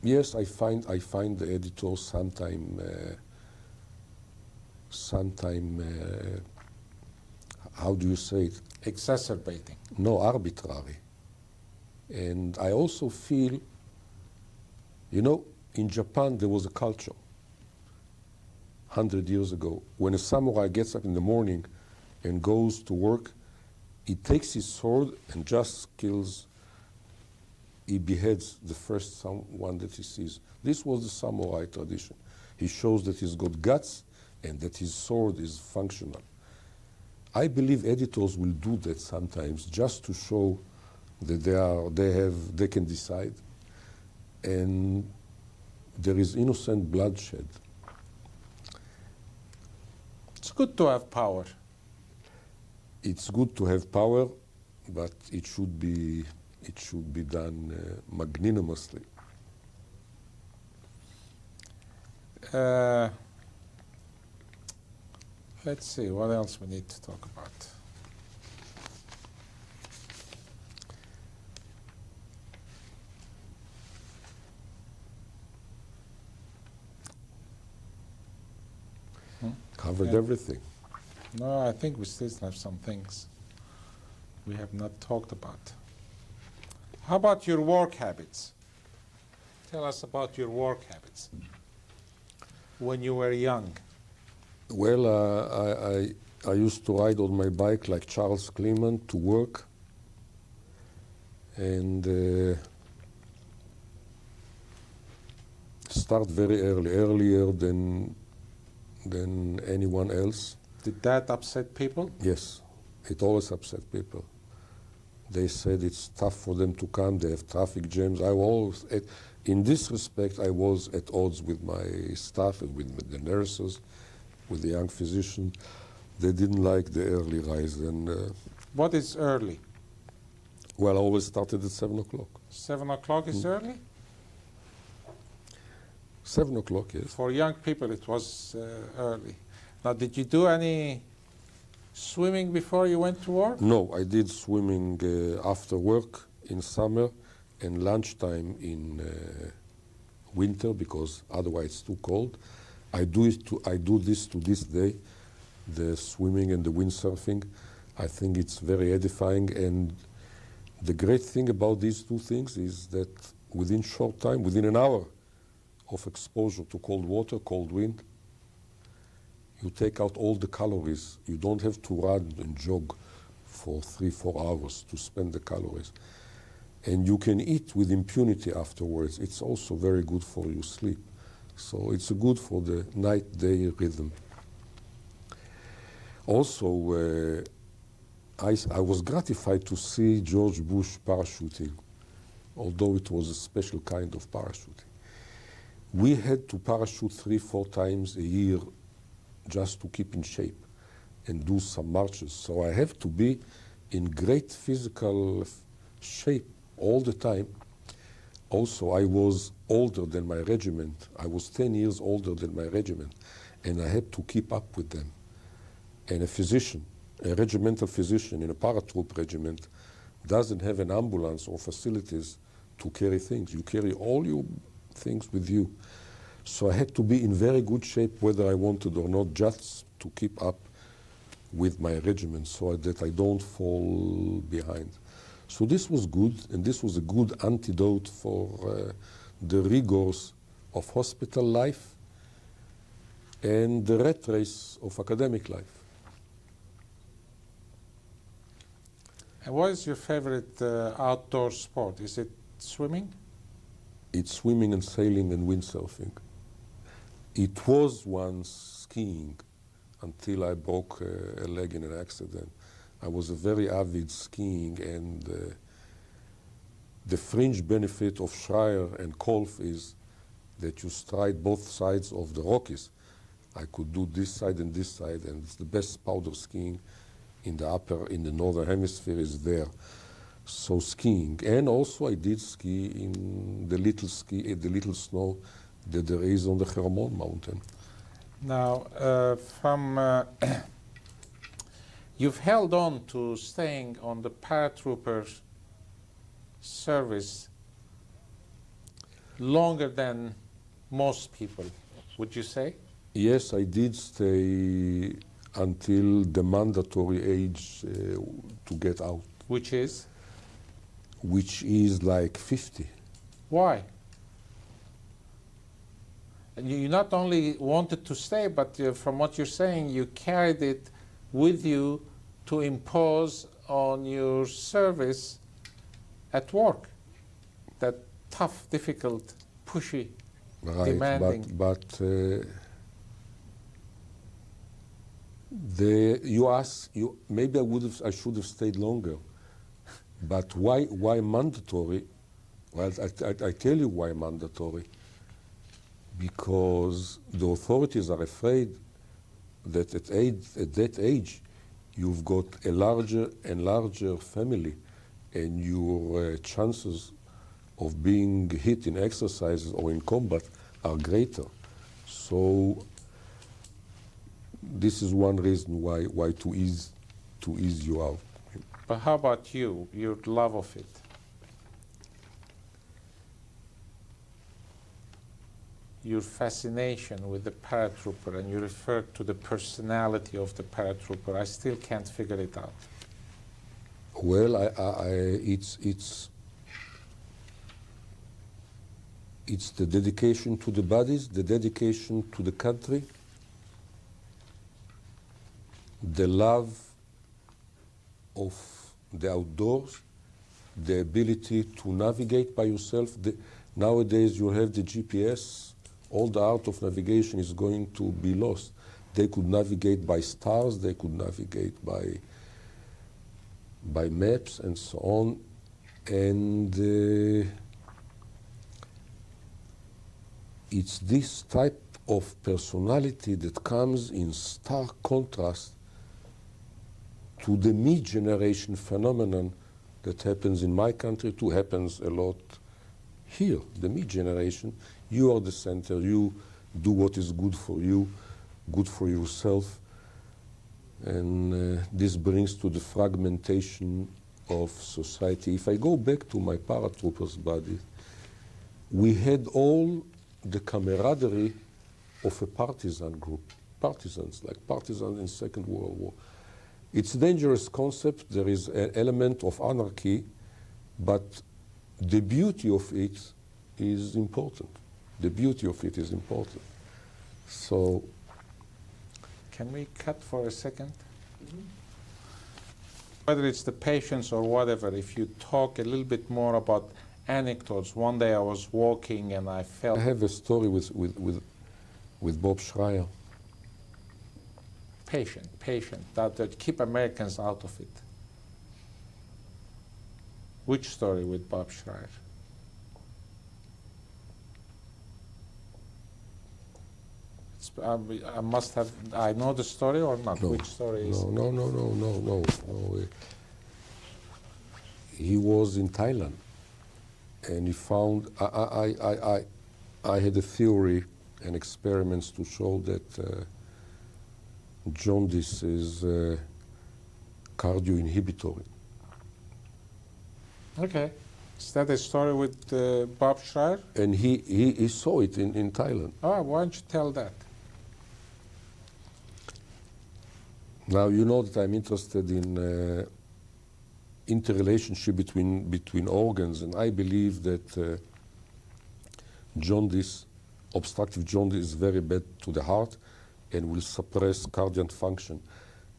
Speaker 3: yes, I find the editor sometime how do you say it?
Speaker 2: Exacerbating.
Speaker 3: No, arbitrary. And I also feel, you know, in Japan there was a culture 100 years ago. When a samurai gets up in the morning and goes to work, he takes his sword and just kills, he beheads the first one that he sees. This was the samurai tradition. He shows that he's got guts and that his sword is functional. I believe editors will do that sometimes just to show that they can decide, and there is innocent bloodshed.
Speaker 2: It's good to have power.
Speaker 3: It's good to have power, but it should be done magnanimously.
Speaker 2: Let's see, what else we need to talk about?
Speaker 3: Covered everything.
Speaker 2: No, I think we still have some things we have not talked about. How about your work habits? Tell us about your work habits when you were young.
Speaker 3: Well, I used to ride on my bike like Charles Clement to work, and start very early, earlier than anyone else.
Speaker 2: Did that upset people?
Speaker 3: Yes, it always upset people. They said it's tough for them to come, they have traffic jams. In this respect, I was at odds with my staff, with the nurses, with the young physician. They didn't like the early rise. And
Speaker 2: what is early?
Speaker 3: well, I always started at 7 o'clock.
Speaker 2: 7 o'clock is early?
Speaker 3: 7 o'clock, yes.
Speaker 2: For young people, it was early. Now, did you do any swimming before you went to work?
Speaker 3: No, I did swimming after work in summer and lunchtime in winter, because otherwise it's too cold. I do this to this day, the swimming and the windsurfing. I think it's very edifying, and The great thing about these two things is that within short time, within an hour of exposure to cold water, cold wind, you take out all the calories. You don't have to run and jog for 3-4 hours to spend the calories. And you can eat with impunity afterwards. It's also very good for your sleep. So it's good for the night-day rhythm. Also, I was gratified to see George Bush parachuting, although it was a special kind of parachuting. We had to parachute 3-4 times a year just to keep in shape and do some marches. So I have to be in great physical shape all the time. Also, I was older than my regiment. I was 10 years older than my regiment, and I had to keep up with them. And a physician, a regimental physician in a paratroop regiment, doesn't have an ambulance or facilities to carry things. You carry all your things with you. So I had to be in very good shape, whether I wanted or not, just to keep up with my regiment so that I don't fall behind. So this was good, and this was a good antidote for the rigors of hospital life and the rat race of academic life.
Speaker 2: And what is your favorite outdoor sport? Is it swimming?
Speaker 3: It's swimming and sailing and windsurfing. It was once skiing until I broke a leg in an accident. I was a very avid skiing, and the fringe benefit of Schreier and Kolf is that you stride both sides of the Rockies. I could do this side, and it's the best powder skiing in the northern hemisphere is there. So skiing, and also I did ski in the little snow that there is on the Hermon mountain.
Speaker 2: Now, you've held on to staying on the paratrooper service longer than most people, would you say?
Speaker 3: Yes, I did stay until the mandatory age to get out.
Speaker 2: Which is?
Speaker 3: Which is like 50.
Speaker 2: Why? And you not only wanted to stay, but from what you're saying, you carried it with you to impose on your service at work. That tough, difficult, pushy, demanding.
Speaker 3: But maybe I should have stayed longer. But why mandatory? Well, I tell you why mandatory. Because the authorities are afraid that at that age, you've got a larger and larger family, and your chances of being hit in exercises or in combat are greater. So this is one reason why to ease you out.
Speaker 2: But how about you, your love of it? Your fascination with the paratrooper, and you referred to the personality of the paratrooper. I still can't figure it out.
Speaker 3: Well, it's the dedication to the bodies, the dedication to the country, the love of the outdoors, the ability to navigate by yourself. Nowadays you have the GPS. All the art of navigation is going to be lost. They could navigate by stars, they could navigate by maps and so on. And it's this type of personality that comes in stark contrast to the mid-generation phenomenon that happens in my country too, happens a lot here. The mid-generation, you are the center, you do what is good for you, good for yourself, and this brings to the fragmentation of society. If I go back to my paratroopers' body, we had all the camaraderie of a partisan group, partisans, like partisans in Second World War. It's a dangerous concept. There is an element of anarchy But the beauty of it is important. The beauty of it is important. So,
Speaker 2: Can we cut for a second? Whether it's the patients or whatever, if you talk a little bit more about anecdotes. One day I was walking and I felt...
Speaker 3: I have a story with Bob Schreier.
Speaker 2: Patient, that keep Americans out of it. Which story with Bob Schreier? I must have, I know the story or not?
Speaker 3: No.
Speaker 2: Which story is it?
Speaker 3: No. He was in Thailand, and he found, I had a theory and experiments to show that jaundice is cardio-inhibitory.
Speaker 2: Okay. Is that a story with Bob Schreier?
Speaker 3: And he saw it in Thailand.
Speaker 2: Oh, why don't you tell that?
Speaker 3: Now, you know that I'm interested in interrelationship between organs, and I believe that jaundice, obstructive jaundice, is very bad to the heart and will suppress cardiac function.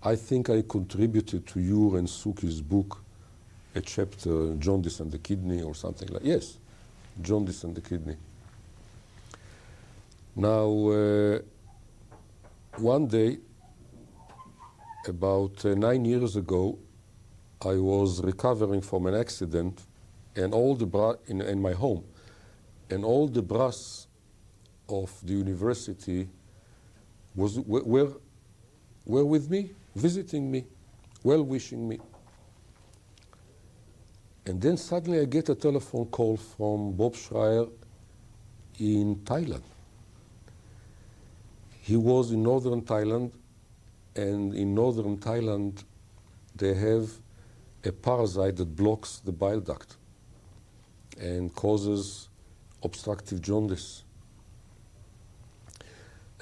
Speaker 3: I think I contributed to your and Suki's book a chapter, Jaundice and the Kidney, or something like, yes, Jaundice and the Kidney. Now, one day, about 9 years ago, I was recovering from an accident, and all the in my home, and all the brass of the university were with me, visiting me, well-wishing me. And then suddenly I get a telephone call from Bob Schreier in Thailand. He was in northern Thailand, and in northern Thailand they have a parasite that blocks the bile duct and causes obstructive jaundice,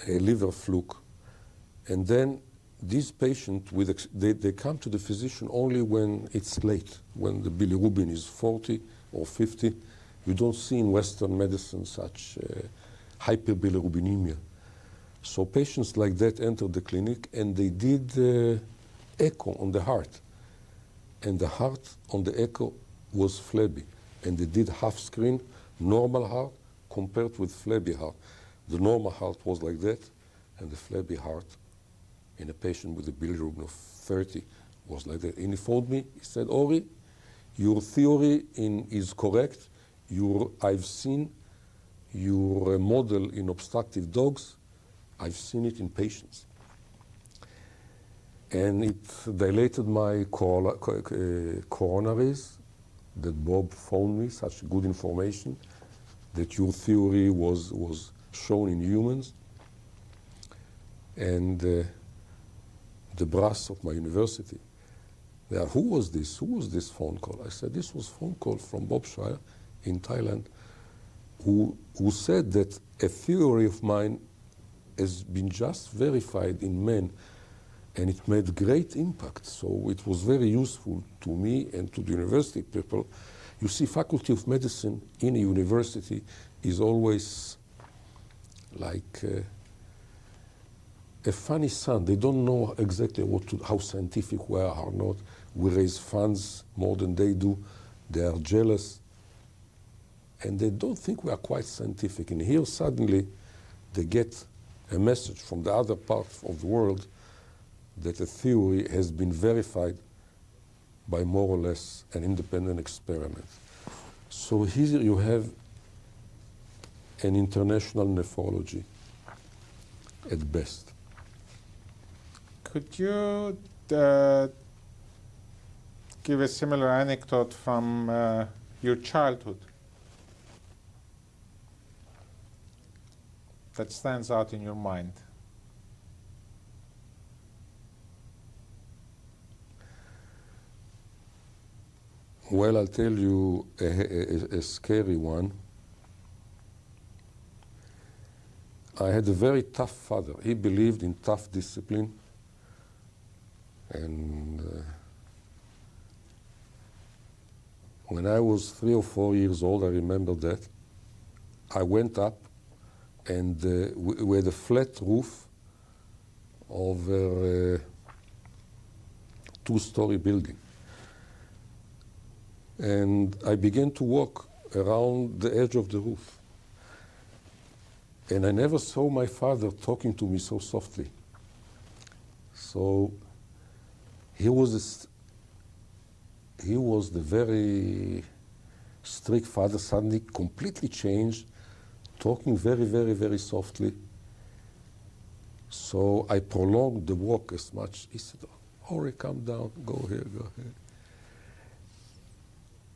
Speaker 3: a liver fluke. And then these patients, they come to the physician only when it's late, when the bilirubin is 40 or 50. You don't see in Western medicine such hyperbilirubinemia. So patients like that entered the clinic, and they did echo on the heart. And the heart on the echo was flabby. And they did half screen, normal heart, compared with flabby heart. The normal heart was like that, and the flabby heart in a patient with a bilirubin of 30 was like that. And he phoned me, he said, Ori, your theory is correct. I've seen your model in obstructive dogs. I've seen it in patients. And it dilated my coronaries, that Bob phoned me, such good information, that your theory was shown in humans. And the brass of my university. Who was this? Who was this phone call? I said, this was phone call from Bob Schreier in Thailand, who said that a theory of mine has been just verified in men, and it made great impact. So it was very useful to me and to the university people. You see, Faculty of Medicine in a university is always like a funny son. They don't know exactly how scientific we are or not. We raise funds more than they do. They are jealous. And they don't think we are quite scientific. And here suddenly they get a message from the other part of the world that a theory has been verified by more or less an independent experiment. So here you have an international nephrology at best.
Speaker 2: Could you give a similar anecdote from your childhood that stands out in your mind?
Speaker 3: Well, I'll tell you a scary one. I had a very tough father. He believed in tough discipline, and When I was 3 or 4 years old, I remember that, I went up and we had a flat roof over a 2-story building. And I began to walk around the edge of the roof. And I never saw my father talking to me so softly. So he was the very strict father, suddenly completely changed, talking very, very, very softly. So I prolonged the walk as much. He said, Ori, come down, go here, go here.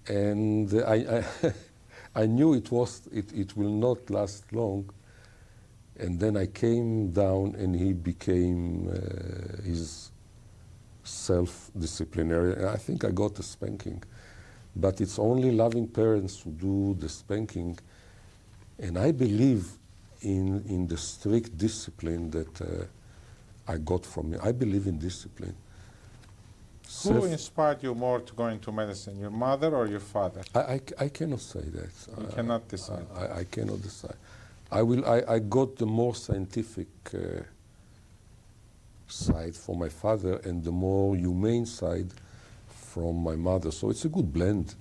Speaker 3: And I knew it will not last long. And then I came down and he became his self-disciplinary. I think I got a spanking. But it's only loving parents who do the spanking. And I believe in the strict discipline that I got from him. I believe in discipline.
Speaker 2: Who inspired you more to go into medicine, your mother or your father?
Speaker 3: I cannot say that.
Speaker 2: You cannot decide.
Speaker 3: I cannot decide. I got the more scientific side from my father and the more humane side from my mother. So it's a good blend.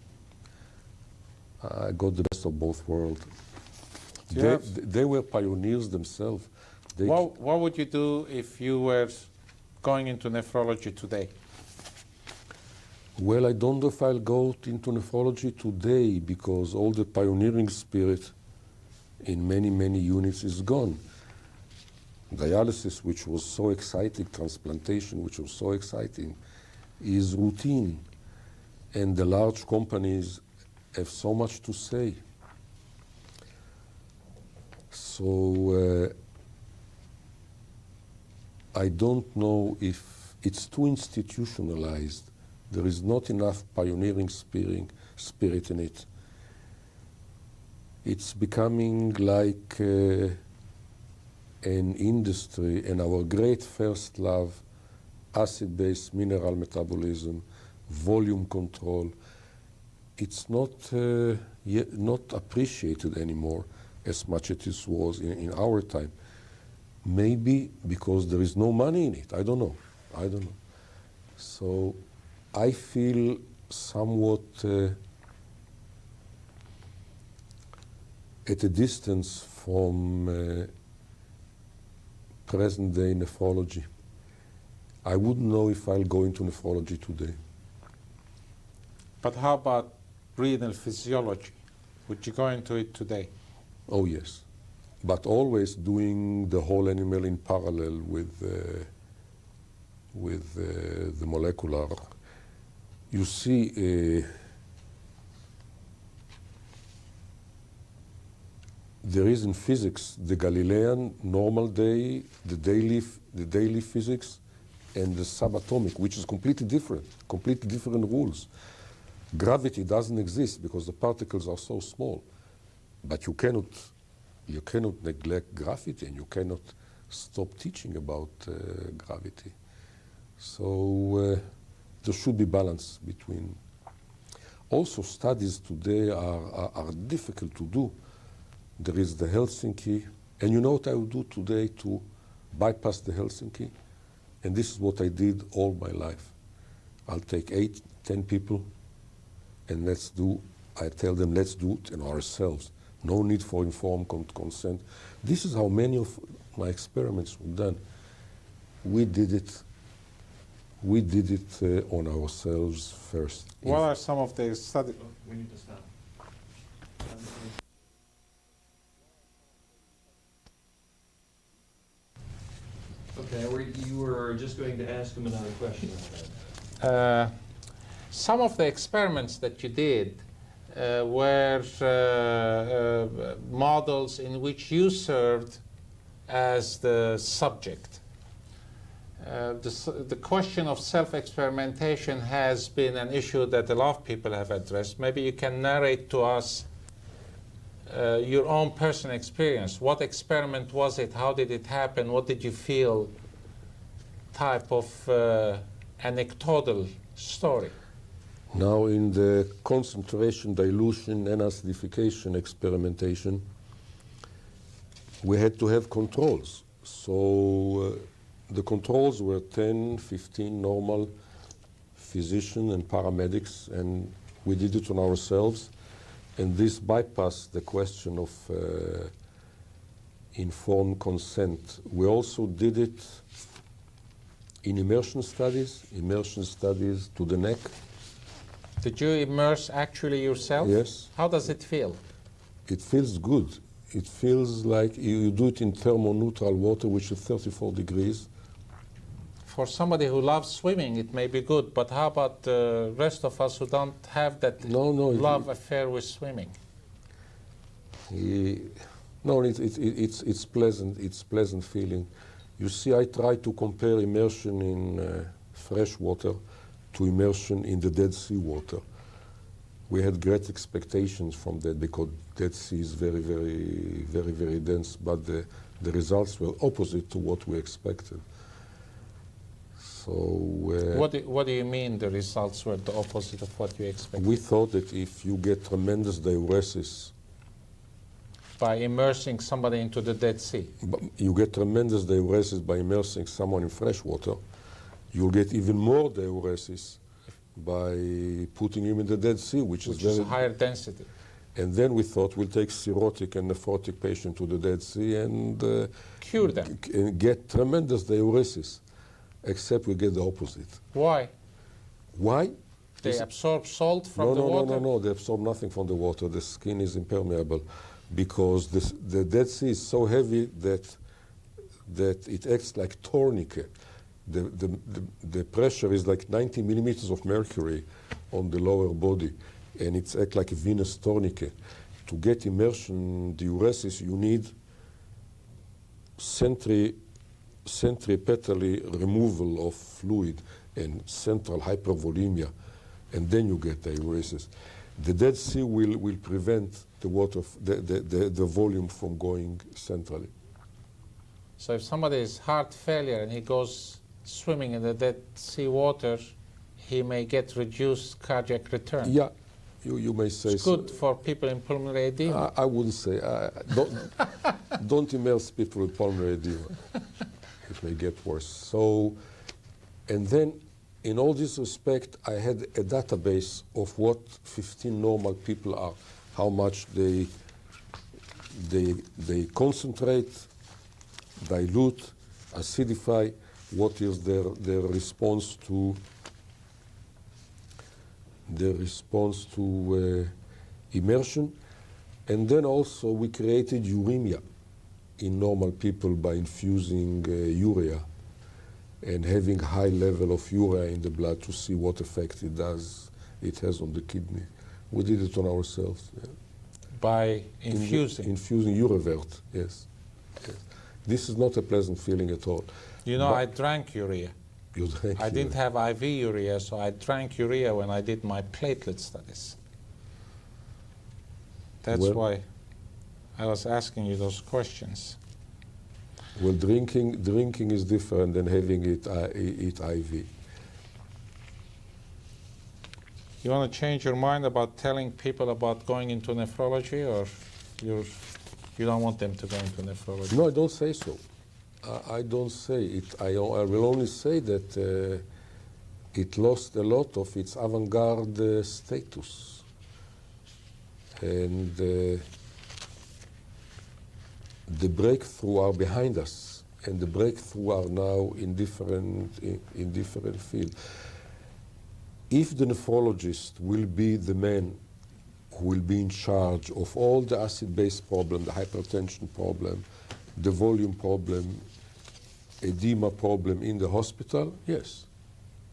Speaker 3: I got the best of both worlds. They were pioneers themselves.
Speaker 2: What would you do if you were going into nephrology today?
Speaker 3: Well, I don't know if I'll go into nephrology today because all the pioneering spirit in many, many units is gone. Dialysis, which was so exciting, transplantation, which was so exciting, is routine. And the large companies have so much to say. So I don't know if it's too institutionalized. There is not enough pioneering spirit in it. It's becoming like an industry, and our great first love, acid-base mineral metabolism, volume control, it's not appreciated anymore as much as it was in our time. Maybe because there is no money in it. I don't know. So I feel somewhat at a distance from present-day nephrology. I wouldn't know if I'll go into nephrology today.
Speaker 2: But how about renal physiology? Would you go into it today?
Speaker 3: Oh, yes. But always doing the whole animal in parallel with the molecular. You see, there is in physics the Galilean normal day, the daily physics, and the subatomic, which is completely different rules. Gravity doesn't exist because the particles are so small, but you cannot neglect gravity, and you cannot stop teaching about gravity. So there should be balance between. Also, studies today are difficult to do. There is the Helsinki, and you know what I will do today to bypass the Helsinki? And this is what I did all my life. I'll take 8, 10 people, and I tell them, let's do it in ourselves. No need for informed consent. This is how many of my experiments were done. We did it on ourselves first.
Speaker 2: What are some of the studies?
Speaker 1: We need to stop. Okay, you were just going to ask him another question.
Speaker 2: Some of the experiments that you did were models in which you served as the subject. The question of self-experimentation has been an issue that a lot of people have addressed. Maybe you can narrate to us your own personal experience. What experiment was it? How did it happen? What did you feel? Type of anecdotal story.
Speaker 3: Now, in the concentration, dilution, and acidification experimentation, we had to have controls. So the controls were 10, 15 normal physicians and paramedics, and we did it on ourselves. And this bypassed the question of informed consent. We also did it in immersion studies to the neck.
Speaker 2: Did you immerse actually yourself?
Speaker 3: Yes.
Speaker 2: How does it feel?
Speaker 3: It feels good. It feels like you do it in thermoneutral water, which is 34 degrees.
Speaker 2: For somebody who loves swimming, it may be good, but how about the rest of us who don't have that love affair with swimming?
Speaker 3: No, it's pleasant. It's pleasant feeling. You see, I try to compare immersion in fresh water to immersion in the Dead Sea water. We had great expectations from that because Dead Sea is very, very, very, very dense, but the results were opposite to what we expected. So
Speaker 2: what do you mean the results were the opposite of what you expected?
Speaker 3: we thought that if you get tremendous diuresis,
Speaker 2: by immersing somebody into the Dead Sea.
Speaker 3: You get tremendous diuresis by immersing someone in fresh water. You'll get even more diuresis by putting him in the Dead Sea, which is very
Speaker 2: higher density.
Speaker 3: And then we thought we'll take cirrhotic and nephrotic patient to the Dead Sea and
Speaker 2: cure them
Speaker 3: and get tremendous diuresis, except we get the opposite.
Speaker 2: Why?
Speaker 3: Why?
Speaker 2: They absorb salt from the water?
Speaker 3: No, they absorb nothing from the water. The skin is impermeable because the Dead Sea is so heavy that it acts like tourniquet. The pressure is like 90 millimeters of mercury on the lower body, and it's act like a venous tourniquet. To get immersion diuresis, you need centripetally removal of fluid and central hypervolemia, and then you get diuresis. The Dead Sea will prevent the water, the volume from going centrally.
Speaker 2: So if somebody is heart failure and he goes swimming in the Dead Sea water, he may get reduced cardiac return.
Speaker 3: Yeah, you may say
Speaker 2: it's good for people in pulmonary edema.
Speaker 3: I wouldn't say. Don't immerse people with pulmonary edema. It may get worse. So, and then in all this respect, I had a database of what 15 normal people are, how much they concentrate, dilute, acidify, what is their response to immersion. And then also we created uremia in normal people by infusing urea and having high level of urea in the blood to see what effect it has on the kidney. We did it on ourselves. Yeah.
Speaker 2: By infusing?
Speaker 3: Infusing Urevert, yes. This is not a pleasant feeling at all.
Speaker 2: You know, I drank urea.
Speaker 3: You drank
Speaker 2: I didn't have IV urea, so I drank urea when I did my platelet studies. That's why I was asking you those questions.
Speaker 3: Well, drinking is different than having it IV.
Speaker 2: You want to change your mind about telling people about going into nephrology, or you don't want them to go into nephrology?
Speaker 3: No, I don't say so. I don't say it. I will only say that it lost a lot of its avant-garde status. And the breakthrough are behind us, and the breakthrough are now in different fields. If the nephrologist will be the man who will be in charge of all the acid-base problem, the hypertension problem, the volume problem, edema problem in the hospital, yes,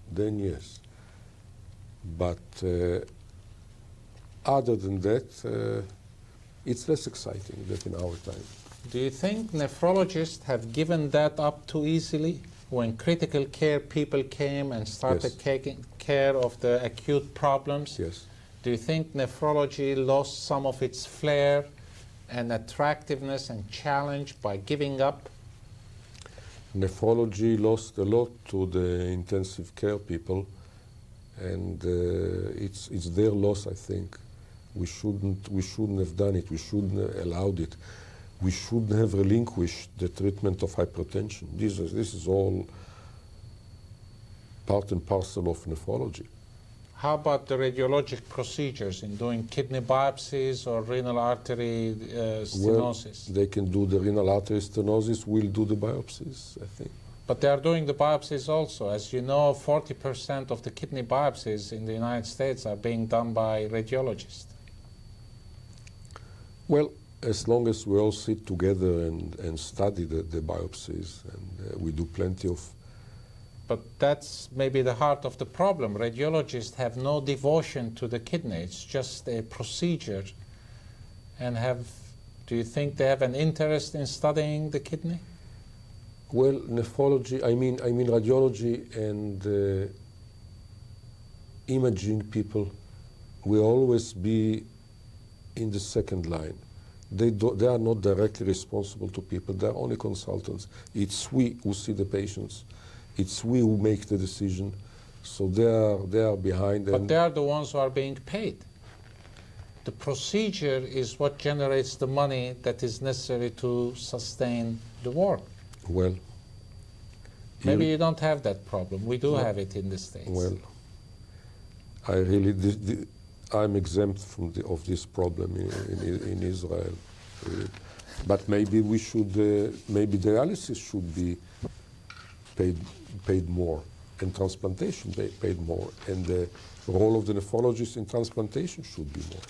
Speaker 3: then yes. But other than that, it's less exciting than in our time.
Speaker 2: Do you think nephrologists have given that up too easily? When critical care people came and started taking care of the acute problems?
Speaker 3: Yes.
Speaker 2: Do you think nephrology lost some of its flair and attractiveness and challenge by giving up?
Speaker 3: Nephrology lost a lot to the intensive care people, and it's their loss. I think we shouldn't have done it. We shouldn't have allowed it. We shouldn't have relinquished the treatment of hypertension. This is all part and parcel of nephrology.
Speaker 2: How about the radiologic procedures in doing kidney biopsies or renal artery stenosis?
Speaker 3: Well, they can do the renal artery stenosis. We'll do the biopsies, I think.
Speaker 2: But they are doing the biopsies also. As you know, 40% of the kidney biopsies in the United States are being done by radiologists.
Speaker 3: Well, as long as we all sit together and study the biopsies, and we do plenty of...
Speaker 2: But that's maybe the heart of the problem. Radiologists have no devotion to the kidney. It's just a procedure. And do you think they have an interest in studying the kidney?
Speaker 3: Well, nephrology, I mean radiology and imaging people will always be in the second line. They are not directly responsible to people. They are only consultants. It's we who see the patients. It's we who make the decision. So they are behind.
Speaker 2: But they are the ones who are being paid. The procedure is what generates the money that is necessary to sustain the work.
Speaker 3: Well,
Speaker 2: maybe you don't have that problem. We do have it in the States.
Speaker 3: Well, I'm exempt of this problem in Israel. But maybe we should, maybe dialysis should be paid more, and transplantation paid more, and the role of the nephrologist in transplantation should be more.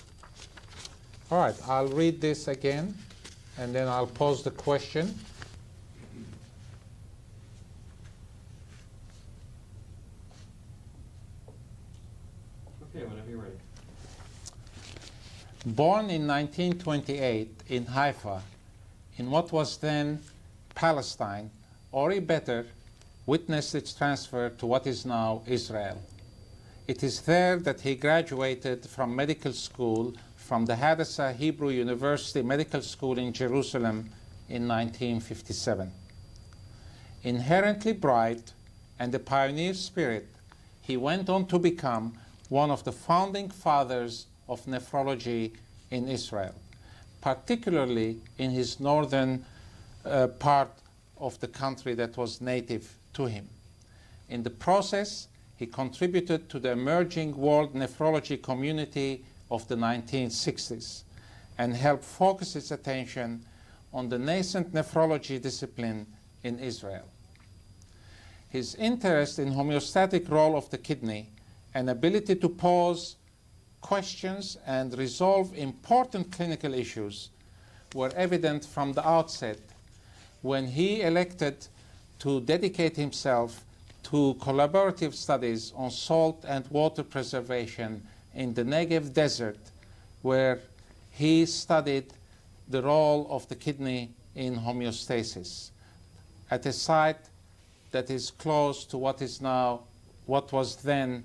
Speaker 2: All right, I'll read this again, and then I'll pose the question.
Speaker 1: Okay, whenever you're ready.
Speaker 2: Born in 1928 in Haifa, in what was then Palestine, Ori Better witnessed its transfer to what is now Israel. It is there that he graduated from medical school from the Hadassah Hebrew University Medical School in Jerusalem in 1957. Inherently bright and a pioneer spirit, he went on to become one of the founding fathers of nephrology in Israel, particularly in his northern part of the country that was native to him. In the process, he contributed to the emerging world nephrology community of the 1960s and helped focus its attention on the nascent nephrology discipline in Israel. His interest in homeostatic role of the kidney and ability to pose questions and resolve important clinical issues were evident from the outset when he elected to dedicate himself to collaborative studies on salt and water preservation in the Negev desert, where he studied the role of the kidney in homeostasis at a site that is close to what was then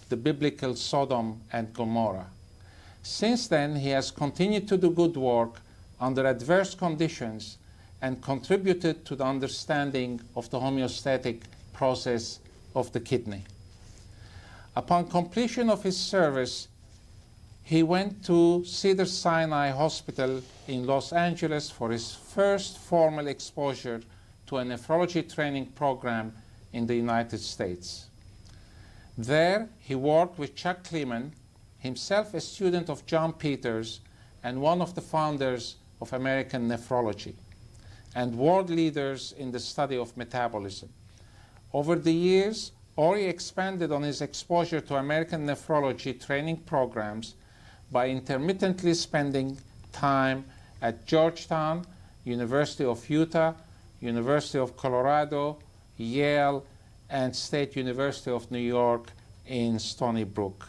Speaker 2: the biblical Sodom and Gomorrah. Since then, he has continued to do good work under adverse conditions and contributed to the understanding of the homeostatic process of the kidney. Upon completion of his service, he went to Cedars-Sinai Hospital in Los Angeles for his first formal exposure to a nephrology training program in the United States. There, he worked with Chuck Kleeman, himself a student of John Peters and one of the founders of American nephrology, and world leaders in the study of metabolism. Over the years, Ori expanded on his exposure to American nephrology training programs by intermittently spending time at Georgetown, University of Utah, University of Colorado, Yale, and State University of New York in Stony Brook.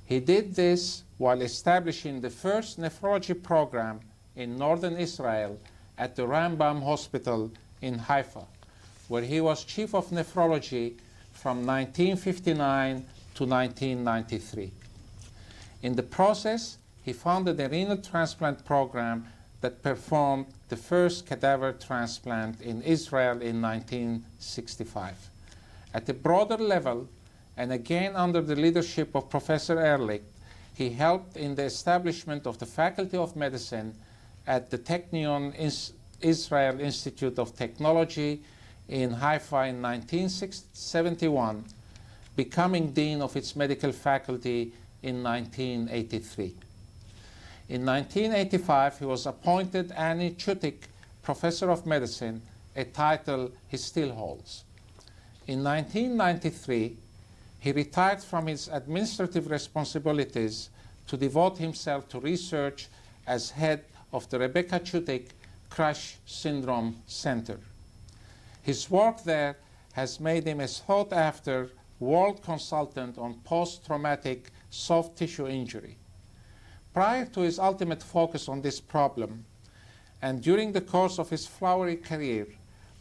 Speaker 2: He did this while establishing the first nephrology program in northern Israel at the Rambam Hospital in Haifa, where he was chief of nephrology from 1959 to 1993. In the process, he founded a renal transplant program that performed the first cadaver transplant in Israel in 1965. At a broader level, and again under the leadership of Professor Ehrlich, he helped in the establishment of the Faculty of Medicine at the Technion Israel Institute of Technology in Haifa in 1971, becoming dean of its medical faculty in 1983. In 1985, he was appointed Annie Chutik Professor of Medicine, a title he still holds. In 1993, he retired from his administrative responsibilities to devote himself to research as head of the Rebecca Chutik Crash Syndrome Center. His work there has made him a sought-after world consultant on post-traumatic soft tissue injury. Prior to his ultimate focus on this problem, and during the course of his flowery career,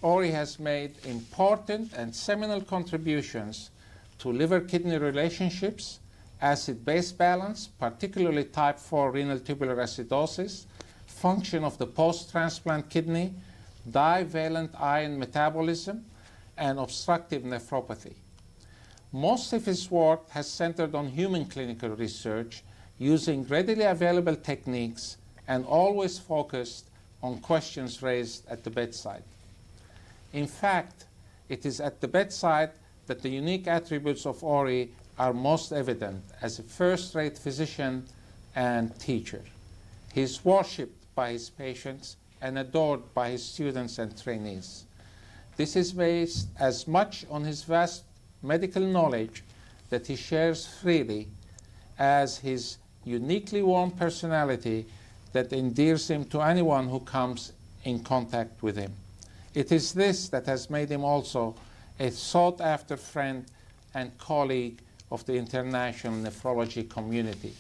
Speaker 2: Ori has made important and seminal contributions to liver-kidney relationships, acid-base balance, particularly type 4 renal tubular acidosis, function of the post-transplant kidney, divalent ion metabolism, and obstructive nephropathy. Most of his work has centered on human clinical research using readily available techniques and always focused on questions raised at the bedside. In fact, it is at the bedside that the unique attributes of Ori are most evident as a first-rate physician and teacher. He is worshipped by his patients and adored by his students and trainees. This is based as much on his vast medical knowledge that he shares freely as his uniquely warm personality that endears him to anyone who comes in contact with him. It is this that has made him also a sought-after friend and colleague of the international nephrology community.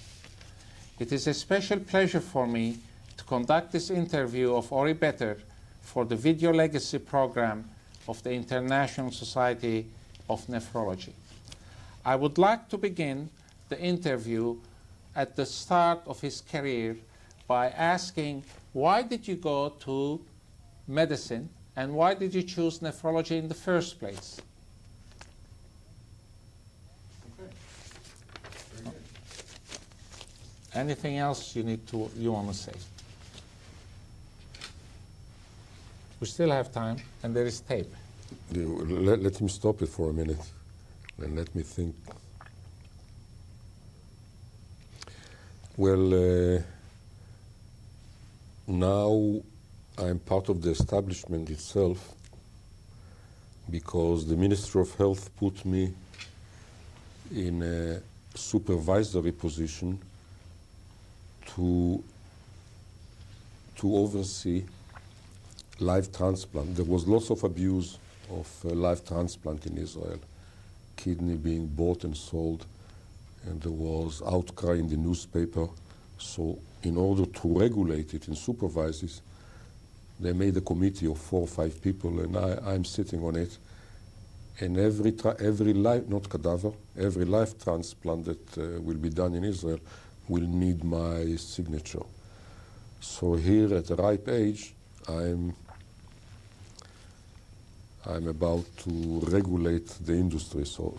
Speaker 2: It is a special pleasure for me to conduct this interview of Ori Better for the Video Legacy program of the International Society of Nephrology. I would like to begin the interview at the start of his career by asking, why did you go to medicine and why did you choose nephrology in the first place?
Speaker 1: Okay. Very good.
Speaker 2: Anything else you want to say? We still have time, and there is tape.
Speaker 3: Let him stop it for a minute and let me think. Well, now I'm part of the establishment itself because the Ministry of Health put me in a supervisory position to oversee live transplant. There was lots of abuse of live transplant in Israel, kidney being bought and sold, and there was outcry in the newspaper. So in order to regulate it and supervise it, they made a committee of 4 or 5 people, and I'm sitting on it. And every live, not cadaver, every live transplant that will be done in Israel will need my signature. So here at a ripe age, I'm about to regulate the industry, so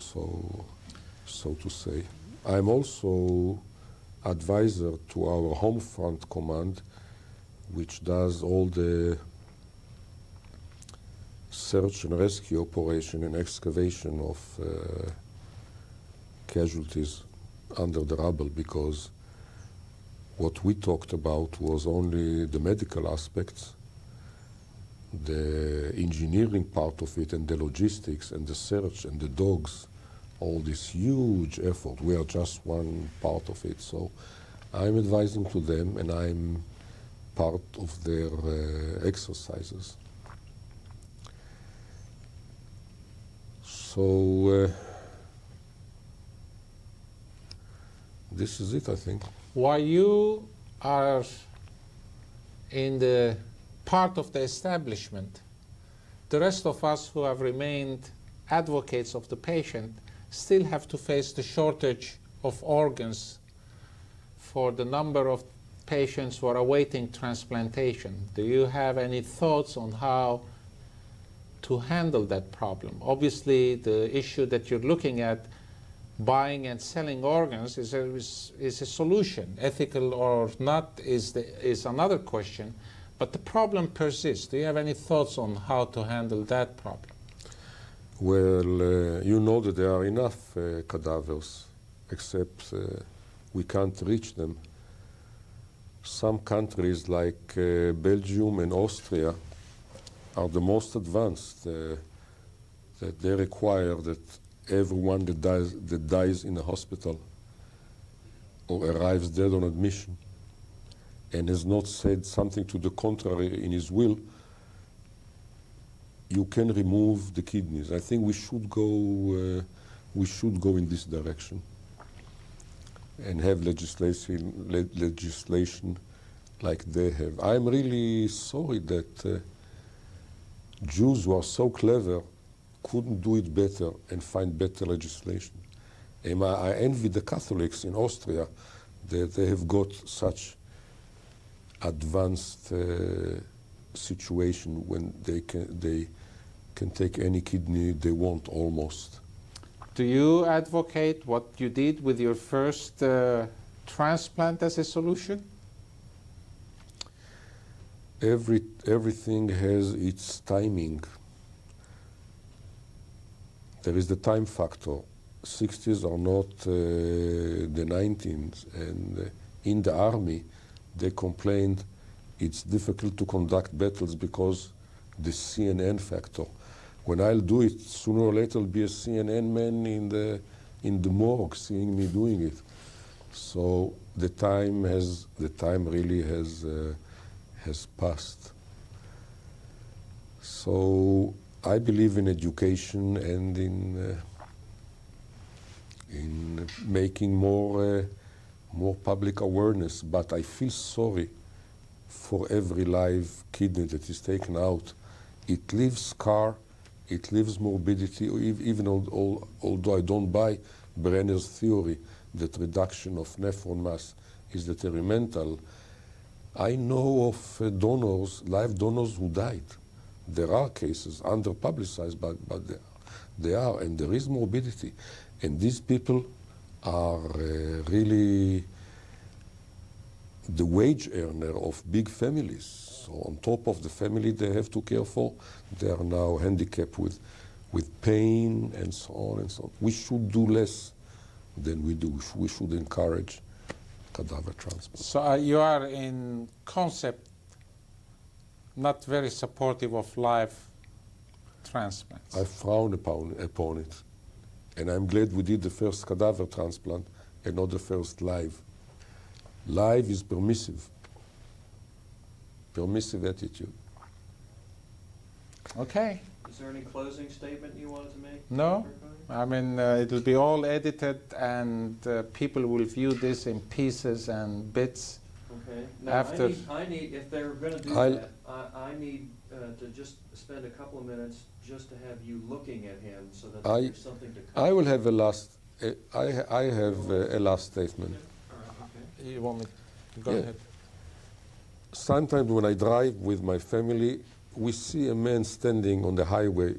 Speaker 3: to say. I'm also advisor to our home front command, which does all the search and rescue operation and excavation of casualties under the rubble, because what we talked about was only the medical aspects, the engineering part of it and the logistics and the search and the dogs, all this huge effort. We are just one part of it. So I'm advising to them and I'm part of their exercises. So this is it, I think.
Speaker 2: While you are in the part of the establishment, the rest of us who have remained advocates of the patient still have to face the shortage of organs for the number of patients who are awaiting transplantation. Do you have any thoughts on how to handle that problem? Obviously, the issue that you're looking at buying and selling organs is a solution. Ethical or not is another question, but the problem persists. Do you have any thoughts on how to handle that problem?
Speaker 3: Well, you know that there are enough cadavers, except we can't reach them. Some countries like Belgium and Austria are the most advanced, that they require that everyone that dies in a hospital or arrives dead on admission and has not said something to the contrary in his will, you can remove the kidneys. I think we should go in this direction and have legislation like they have. I'm really sorry that Jews who are so clever couldn't do it better and find better legislation. And I envy the Catholics in Austria that they have got such advanced situation when they can take any kidney they want almost.
Speaker 2: Do you advocate what you did with your first transplant as a solution?
Speaker 3: Everything has its timing. There is the time factor. 60s are not the 19s, and in the army they complained it's difficult to conduct battles because the CNN factor. When I'll do it, sooner or later will be a CNN man in the morgue seeing me doing it. So the time really has passed. So I believe in education and in making more public awareness, but I feel sorry for every live kidney that is taken out. It leaves scar, it leaves morbidity, even although I don't buy Brenner's theory that reduction of nephron mass is detrimental. I know of donors, live donors who died. There are cases, under-publicized, but they are, and there is morbidity. And these people are really the wage earner of big families. So on top of the family they have to care for, they are now handicapped with pain and so on and so on. We should do less than we do. We should encourage cadaver transplant.
Speaker 2: So you are in concept not very supportive of live transplants.
Speaker 3: I frown upon it. And I'm glad we did the first cadaver transplant and not the first live. Live is permissive attitude.
Speaker 2: Okay.
Speaker 1: Is there any closing statement you wanted to make?
Speaker 2: No. I mean, it'll be all edited, and people will view this in pieces and bits.
Speaker 1: Okay. Now,
Speaker 2: After
Speaker 1: I need, if they're going to do
Speaker 3: I'll-
Speaker 1: that, I need to just spend a couple of minutes just to have you looking at him so that there's something to
Speaker 3: I will have a last. I have a last statement.
Speaker 1: All right, okay.
Speaker 2: you want me to go
Speaker 3: Yeah.
Speaker 2: ahead.
Speaker 3: Sometimes when I drive with my family, we see a man standing on the highway,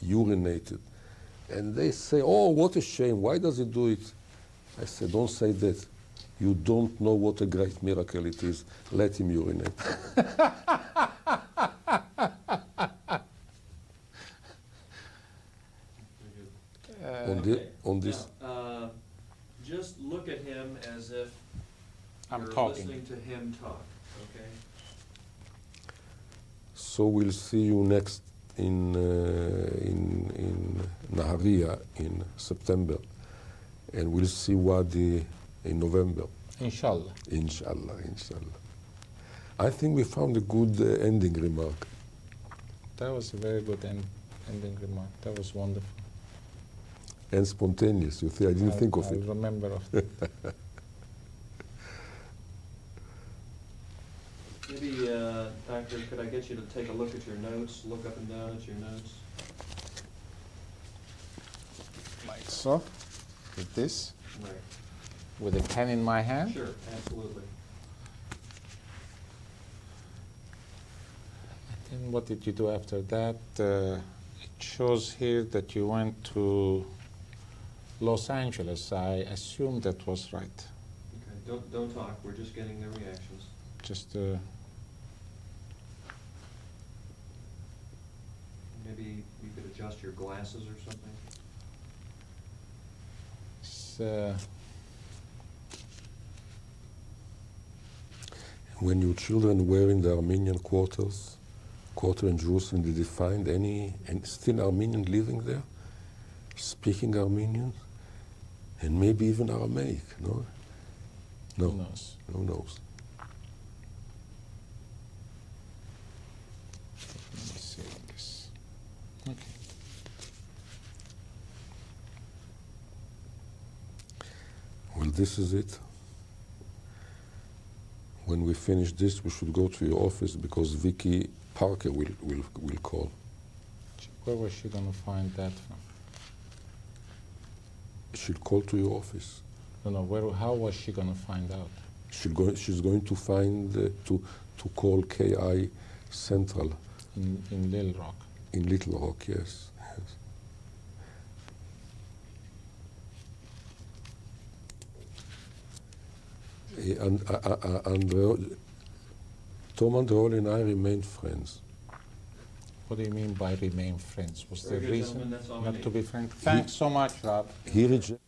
Speaker 3: urinated. And they say, oh, what a shame, why does he do it? I say, don't say that. You don't know what a great miracle it is. Let him urinate. On this,
Speaker 1: Now, just look at him as if
Speaker 2: I'm
Speaker 1: you're
Speaker 2: talking.
Speaker 1: listening to him talk, okay?
Speaker 3: so we'll see you next in Nahariya in September, and we'll see Wadi in November.
Speaker 2: Inshallah.
Speaker 3: Inshallah. I think we found a good ending remark.
Speaker 2: That was a very good ending remark. That was wonderful.
Speaker 3: And spontaneous. You see, I didn't think of
Speaker 2: I
Speaker 3: it.
Speaker 2: remember of it.
Speaker 1: Maybe, Doctor, could I get you to take a look at your notes, look up and down at your notes?
Speaker 2: Like so, with this,
Speaker 1: Right.
Speaker 2: with a pen in my hand.
Speaker 1: Sure, absolutely.
Speaker 2: And what did you do after that? It shows here that you went to Los Angeles. I assume that was right.
Speaker 1: Okay, don't talk, we're just getting the reactions.
Speaker 2: Just
Speaker 1: Maybe you could adjust your glasses or something?
Speaker 3: When your children were in the Armenian quarter in Jerusalem, did they find any, and still Armenian living there, speaking Armenian, and maybe even Aramaic, no? No.
Speaker 2: Who knows?
Speaker 3: Who knows?
Speaker 2: Let me see this. Okay.
Speaker 3: Well, this is it. When we finish this, we should go to your office because Vicky Parker will call.
Speaker 2: Where was she going to find that from?
Speaker 3: She'll call to your office.
Speaker 2: No, how was she going to find out?
Speaker 3: She's going to find to call KI Central
Speaker 2: In Little Rock.
Speaker 3: in Little Rock. Yes. And Tom Andreoli and I remained friends.
Speaker 2: What do you mean by remain friends? Was there
Speaker 1: Very
Speaker 2: a
Speaker 1: good,
Speaker 2: reason
Speaker 1: gentlemen, that's all we
Speaker 2: not
Speaker 1: need.
Speaker 2: to be friends? Thanks so much, Rob.
Speaker 3: He rejected.